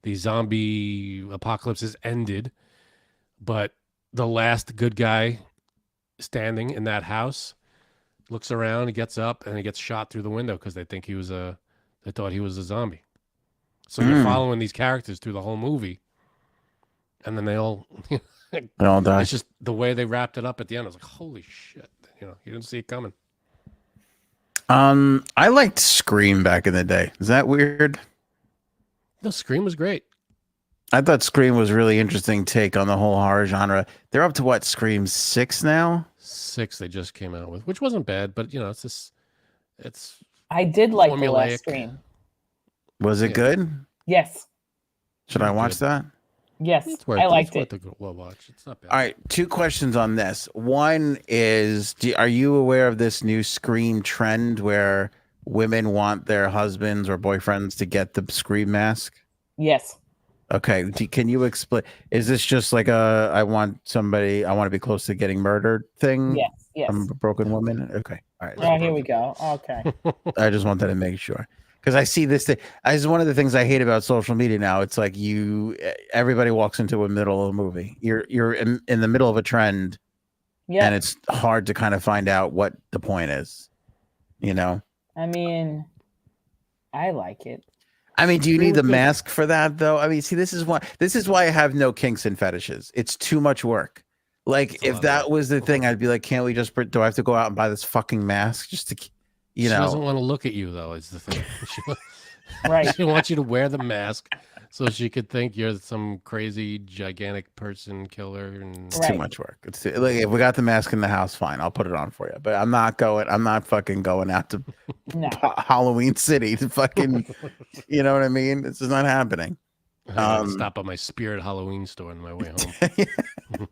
The zombie apocalypse has ended, but the last good guy standing in that house looks around, he gets up, and he gets shot through the window because they think they thought he was a zombie. So you're following these characters through the whole movie, and then they all die. It's just the way they wrapped it up at the end. I was like, holy shit! You didn't see it coming. I liked Scream back in the day. Is that weird? No, Scream was great. I thought Scream was really interesting take on the whole horror genre. They're up to what, Scream 6 now? 6 they just came out with, which wasn't bad, but it's I did like the formulaic. last Scream. Was it good? Yes. Should I watch that? Yes, It's worth I liked it. it. Well, watch. It's not bad. All right, 2 questions on this. One is, are you aware of this new Scream trend where women want their husbands or boyfriends to get the Scream mask? Yes. Okay, can you explain? Is this just like I want to be close to getting murdered thing? Yes. I'm a broken woman. Okay, all right. Oh, here we go. Okay. I just wanted to make sure. Because I see this thing as one of the things I hate about social media now. It's like everybody walks into a middle of a movie. You're in the middle of a trend, and it's hard to kind of find out what the point is. I mean, I like it. I mean, do you need the mask for that though? I mean, see, this is why I have no kinks and fetishes. It's too much work. Like, if that was the thing, I'd be like, can't we just? Do I have to go out and buy this fucking mask just to? She doesn't want to look at you, though, is the thing. Right. She wants you to wear the mask so she could think you're some crazy, gigantic person killer. And it's too much work. It's like, if we got the mask in the house, fine, I'll put it on for you. But I'm not fucking going out to Halloween City to fucking, you know what I mean? This is not happening. Stop at my Spirit Halloween store on my way home.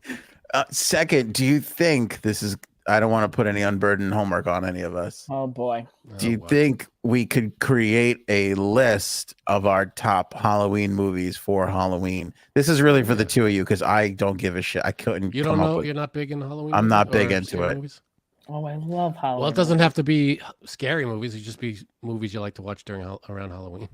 Second, do you think this is... I don't want to put any unburdened homework on any of us. Oh, boy. Do you think we could create a list of our top Halloween movies for Halloween? This is really for the two of you, because I don't give a shit. I couldn't. You don't know? You're not big in Halloween? I'm not big into it. Movies? Oh, I love Halloween. Well, it doesn't have to be scary movies. It just be movies you like to watch around Halloween.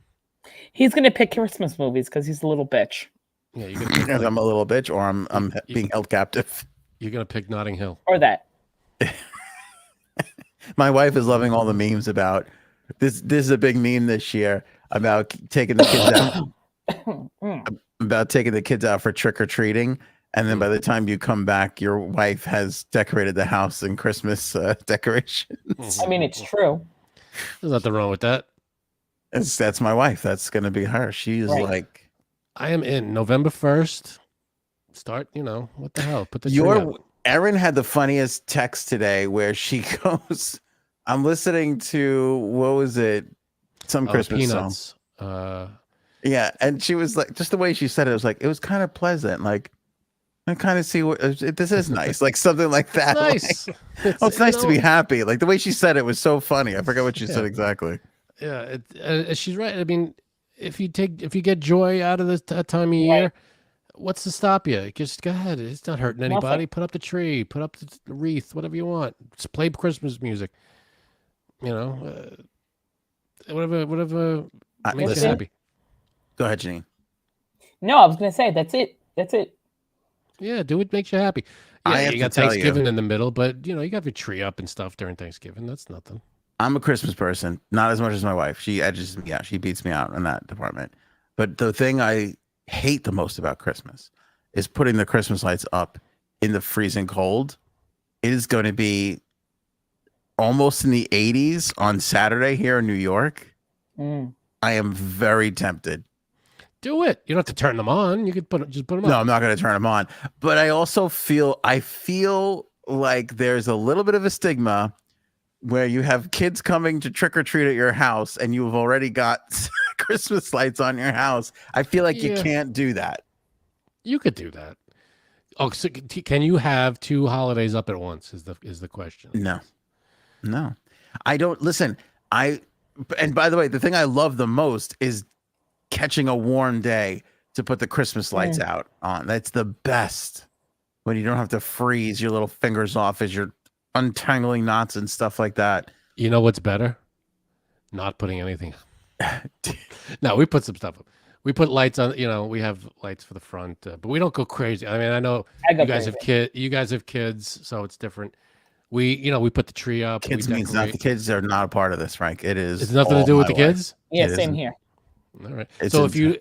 He's going to pick Christmas movies because he's a little bitch. Yeah, you're gonna pick, I'm a little bitch, or I'm being held captive. You're going to pick Notting Hill. Or that. My wife is loving all the memes about this. This is a big meme this year about taking the kids out for trick or treating, and then by the time you come back, your wife has decorated the house in Christmas decorations. I mean, it's true. There's nothing wrong with that. That's my wife. That's gonna be her. She's like, I am in November 1st. Start. What the hell? Put the tree up. Erin had the funniest text today where she goes, I'm listening to, what was it? Some Christmas Peanuts. song. Yeah. And she was like, just the way she said it, was like, it was kind of pleasant. Like, I kind of see what this is nice. Like something like that. Nice. Like, it's nice to be happy. Like the way she said it was so funny. I forgot what she said exactly. Yeah. She's right. I mean, if you get joy out of this time of year, what's to stop you? Just go ahead. It's not hurting anybody. Nothing. Put up the tree, put up the wreath, whatever you want. Just play Christmas music. Whatever makes you happy. Go ahead, Janine. No, I was going to say, that's it. That's it. Yeah, do what makes you happy. Yeah, you got Thanksgiving in the middle, but you got your tree up and stuff during Thanksgiving. That's nothing. I'm a Christmas person, not as much as my wife. She edges me out. She beats me out in that department. But the thing I hate the most about Christmas is putting the Christmas lights up in the freezing cold. It is going to be almost in the 80s on Saturday here in New York. I am very tempted. Do it. You don't have to turn them on. You could just put them on. No, I'm not going to turn them on. But I also feel like there's a little bit of a stigma where you have kids coming to trick or treat at your house and you've already got Christmas lights on your house. I feel like you can't do that. You could do that. Oh, so can you have 2 holidays up at once? Is the question? No, I don't. Listen, and by the way, the thing I love the most is catching a warm day to put the Christmas lights out on. That's the best, when you don't have to freeze your little fingers off as you're untangling knots and stuff like that. You know what's better? not putting anything. No, we put some stuff up. We put lights on. We have lights for the front, but we don't go crazy. I mean, I know I go you guys crazy. have You guys have kids, so it's different. We put the tree up. Kids we means not the kids are not a part of this, Frank. It is. It's nothing to all do with my the wife. kids. Yeah, It same isn't. here. All right. It's So insane.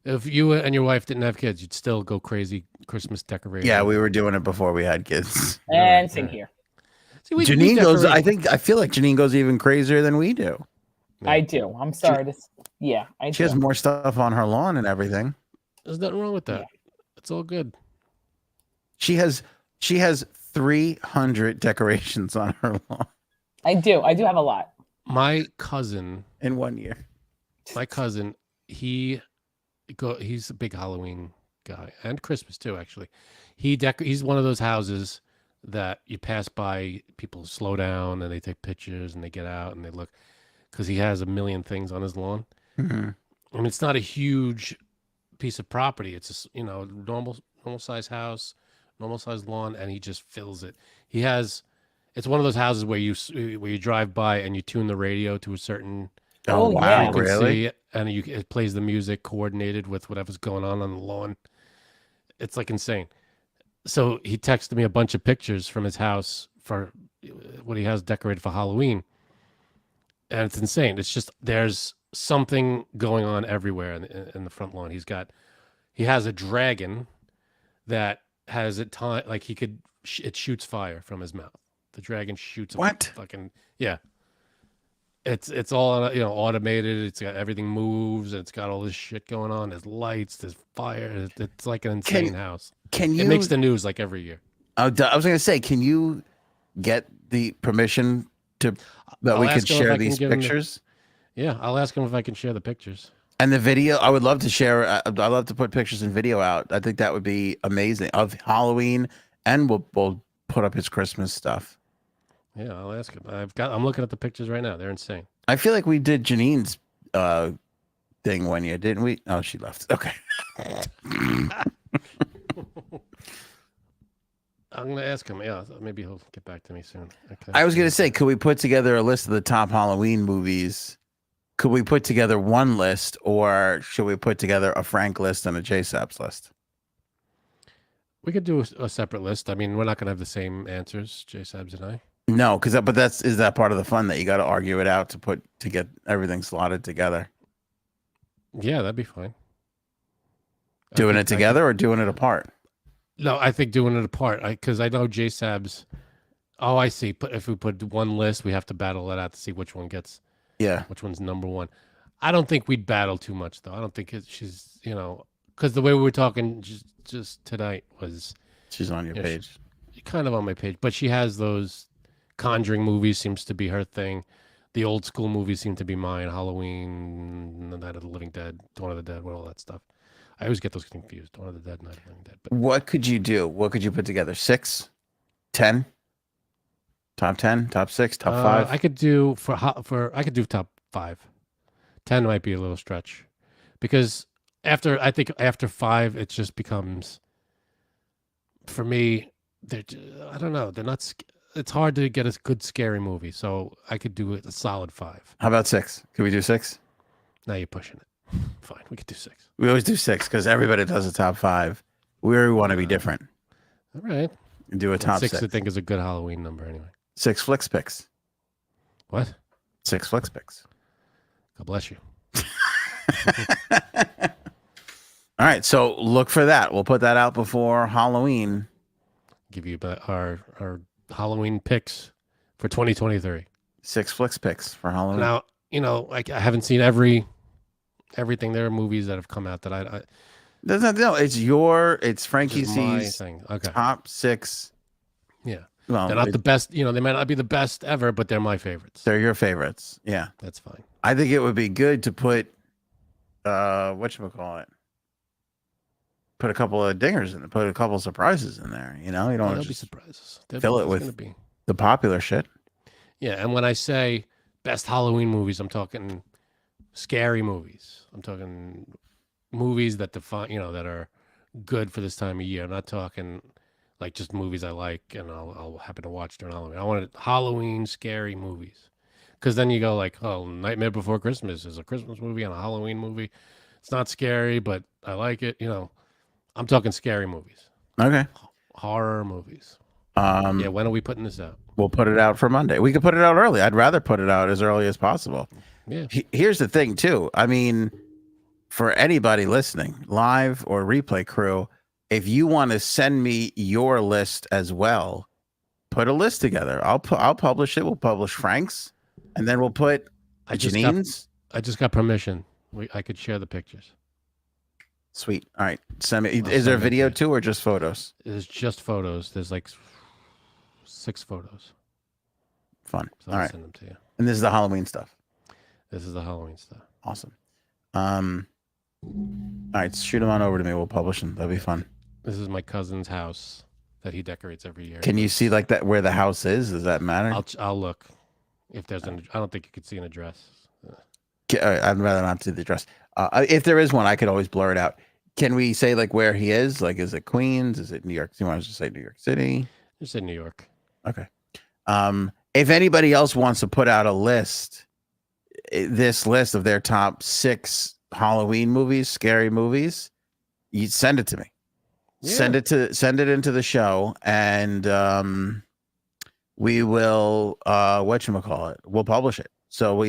if you and your wife didn't have kids, you'd still go crazy Christmas decorating. Yeah, we were doing it before we had kids. And same here. See, we Janine goes. decorate- I feel like Janine goes even crazier than we do. Yeah. I do. I'm sorry to. Yeah, I She do. has more stuff on her lawn and everything. There's nothing wrong with that. Yeah. It's all good. She has 300 decorations on her lawn I do. I do have a lot. My cousin, in 1 year. he's a big Halloween guy and Christmas too. Actually, he's one of those houses that you pass by, people slow down and they take pictures and they get out and they look, because he has a million things on his lawn. Mm-hmm. I mean, it's not a huge piece of property. It's a normal size house, normal size lawn, and he just fills it. It's one of those houses where you drive by and you tune the radio to a certain Oh, Oh, wow, yeah. really? and it plays the music coordinated with whatever's going on the lawn. It's like insane. So he texted me a bunch of pictures from his house for what he has decorated for Halloween, and it's insane. It's just there's something going on everywhere in the front lawn. He has a dragon that has a time like it shoots fire from his mouth. The dragon shoots What? fucking yeah. It's all automated. It's got everything moves, and it's got all this shit going on. There's lights, there's fire. It's like an insane house. Can you? It makes the news like every year. I was going to say, can you get the permission that I'll we ask could him if share I can these give him pictures Yeah, I'll ask him if I can share the pictures. and the video? I would love to share. I'd love to put pictures and video out. I think that would be amazing of Halloween, and we'll put up his Christmas stuff. Yeah, I'll ask him. I'm looking at the pictures right now. They're insane. I feel like we did Janine's thing one year, didn't we? Oh, she left. Okay. I'm gonna ask him. Yeah, maybe he'll get back to me soon. Okay. I was going to say, could we put together a list of the top Halloween movies? Could we put together one list, or should we put together a Frank list and a J-Saps list? We could do a separate list. I mean, we're not gonna have the same answers, J Sabs and I. No, is that part of the fun that you got to argue it out to get everything slotted together? Yeah, that'd be fine. Doing it together or doing it apart? No, I think doing it apart. Because I know J Sabs. Oh, I see. But if we put one list, we have to battle it out to see which one gets. Yeah. Which one's number one? I don't think we'd battle too much though. I don't think she's because the way we were talking just tonight was She's on your page. kind of on my page, but she has those Conjuring movies seems to be her thing. The old school movies seem to be mine. Halloween, The Night of the Living Dead, Dawn of the Dead, all that stuff. I always get those confused. Dawn of the Dead, Night of the Living Dead. But What could you do? What could you put together? 6, 10, top 10, top 6, top 5. I could do I could do top 5. 10 might be a little stretch, because after 5, it just becomes, for me, I don't know. They're not. It's hard to get a good scary movie, so I could do a solid 5. How about 6? Can we do 6? Now you're pushing it. Fine, we could do 6. We always do 6 because everybody does a top 5. We want to be different. All right. Do a top 6. 6, I think, is a good Halloween number anyway. 6 flicks picks. What? 6 flicks picks. God bless you. All right, so look for that. We'll put that out before Halloween. Give you our Halloween picks for 2023. 6 flicks picks for Halloween. Now, I haven't seen everything. There are movies that have come out that I No, it's Frankie this is my C's thing. Okay. top 6. Yeah. Well, They're not the best, they might not be the best ever, but they're my favorites. they're your favorites. Yeah. That's fine. I think it would be good to put whatchamacallit. Put a couple of dingers in it, put a couple of surprises in there. You don't There'll just be surprises. fill it with gonna be. the popular shit. Yeah, and when I say best Halloween movies, I'm talking scary movies. I'm talking movies that define, that are good for this time of year. I'm not talking like just movies I like and I'll happen to watch during Halloween. I wanted Halloween scary movies, because then you go like, oh, Nightmare Before Christmas is a Christmas movie and a Halloween movie. It's not scary, but I like it. I'm talking scary movies, Okay. horror movies. Um, Yeah, when are we putting this out? We'll put it out for Monday. We could put it out early. I'd rather put it out as early as possible. Yeah. Here's the thing, too. I mean, for anybody listening, live or replay crew, if you want to send me your list as well, put a list together. I'll publish it. We'll publish Frank's, and then we'll put Janine's. I just got permission. I could share the pictures. Sweet. All right. Send me. Is there a video too, or just photos? It's just photos. There's like 6 photos. Fun. So All I'll right. send them to you. And this is the Halloween stuff. This is the Halloween stuff. Awesome. All right. Shoot them on over to me. We'll publish them. That'll be fun. This is my cousin's house that he decorates every year. Can you see like that where the house is? Does that matter? I'll look if there's an. I don't think you could see an address. I'd rather not see the address. If there is one, I could always blur it out. Can we say like where he is? Like, is it Queens? Is it New York? Do you want to just say New York City? Just say New York. Okay. If anybody else wants to put out a list, this list of their top 6 Halloween movies, scary movies, you send it to me. Yeah. Send it into the show, and we will whatchamacallit, we'll publish it. So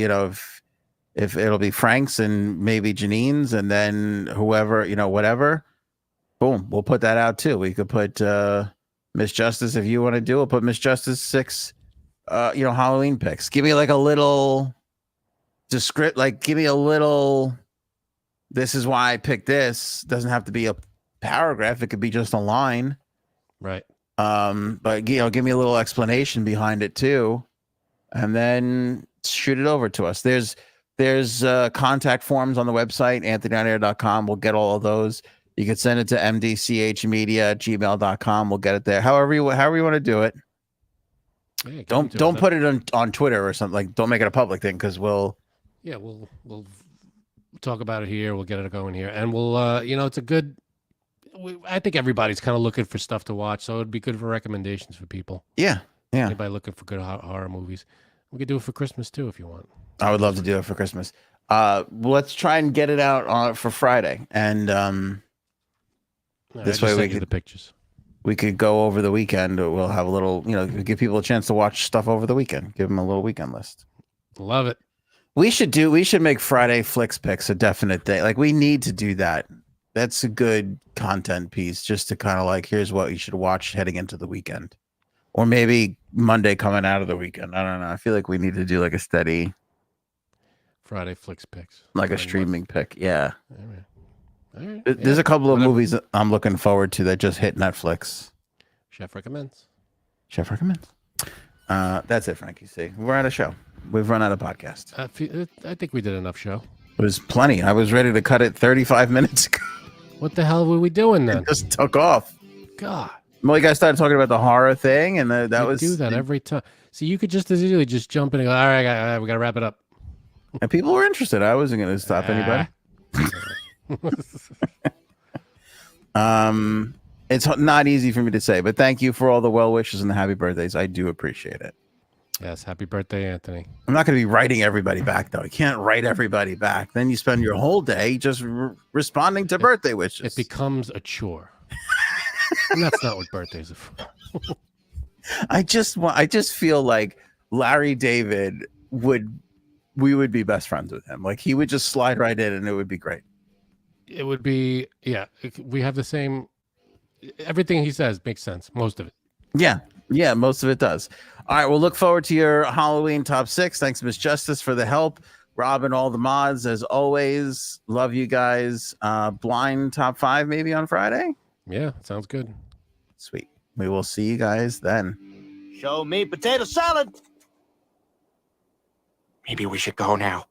if it'll be Frank's and maybe Janine's, and then whoever, whatever, boom, we'll put that out too. We could put Miss Justice, if you want to do it, put Miss Justice 6 Halloween picks. Give me like a little descript, like give me a little, this is why I picked this. Doesn't have to be a paragraph, it could be just a line, right? But give me a little explanation behind it too, and then shoot it over to us. There's contact forms on the website, anthonyonair.com. We'll get all of those. You can send it to mdchmedia@gmail.com. We'll get it there. However you want to do it. Yeah, don't put it on Twitter or something. Like, don't make it a public thing, because we'll talk about it here. We'll get it going here, and we'll it's a good. I think everybody's kind of looking for stuff to watch, so it'd be good for recommendations for people. Yeah. Anybody looking for good horror movies, we could do it for Christmas too if you want. I would love to do it for Christmas. Let's try and get it out for Friday, and this way we could the pictures. We could go over the weekend. We'll have a little, give people a chance to watch stuff over the weekend. Give them a little weekend list. Love it. We should make Friday Flicks Picks a definite thing. Like, we need to do that. That's a good content piece, just to kind of like, here's what you should watch heading into the weekend, or maybe Monday coming out of the weekend. I don't know. I feel like we need to do like a steady Friday Flicks Picks, like a streaming pick. Yeah. All right. There's a couple of movies that I'm looking forward to that just hit Netflix. Chef recommends. That's it, Frankie. See, we're at a show. We've run out of podcast. I think we did enough show. It was plenty. I was ready to cut it 35 minutes ago. What the hell were we doing then? It just took off. God. Well, you guys started talking about the horror thing, and that was do that every time. See, you could just as easily just jump in and go, all right, we got to wrap it up. And people were interested. I wasn't going to stop anybody. It's not easy for me to say, but thank you for all the well wishes and the happy birthdays. I do appreciate it. Yes, happy birthday, Anthony. I'm not going to be writing everybody back, though. I can't write everybody back. Then you spend your whole day just responding to birthday wishes. It becomes a chore. And that's not what birthdays are for. I just feel like Larry David we would be best friends with him. Like, he would just slide right in and it would be great. It would be, we have the same, everything he says makes sense. Most of it. Yeah, most of it does. All right, we'll look forward to your Halloween top 6. Thanks, Miss Justice, for the help. Rob and all the mods, as always. Love you guys. Blind top 5 maybe on Friday? Yeah, sounds good. Sweet. We will see you guys then. Show me potato salad. Maybe we should go now.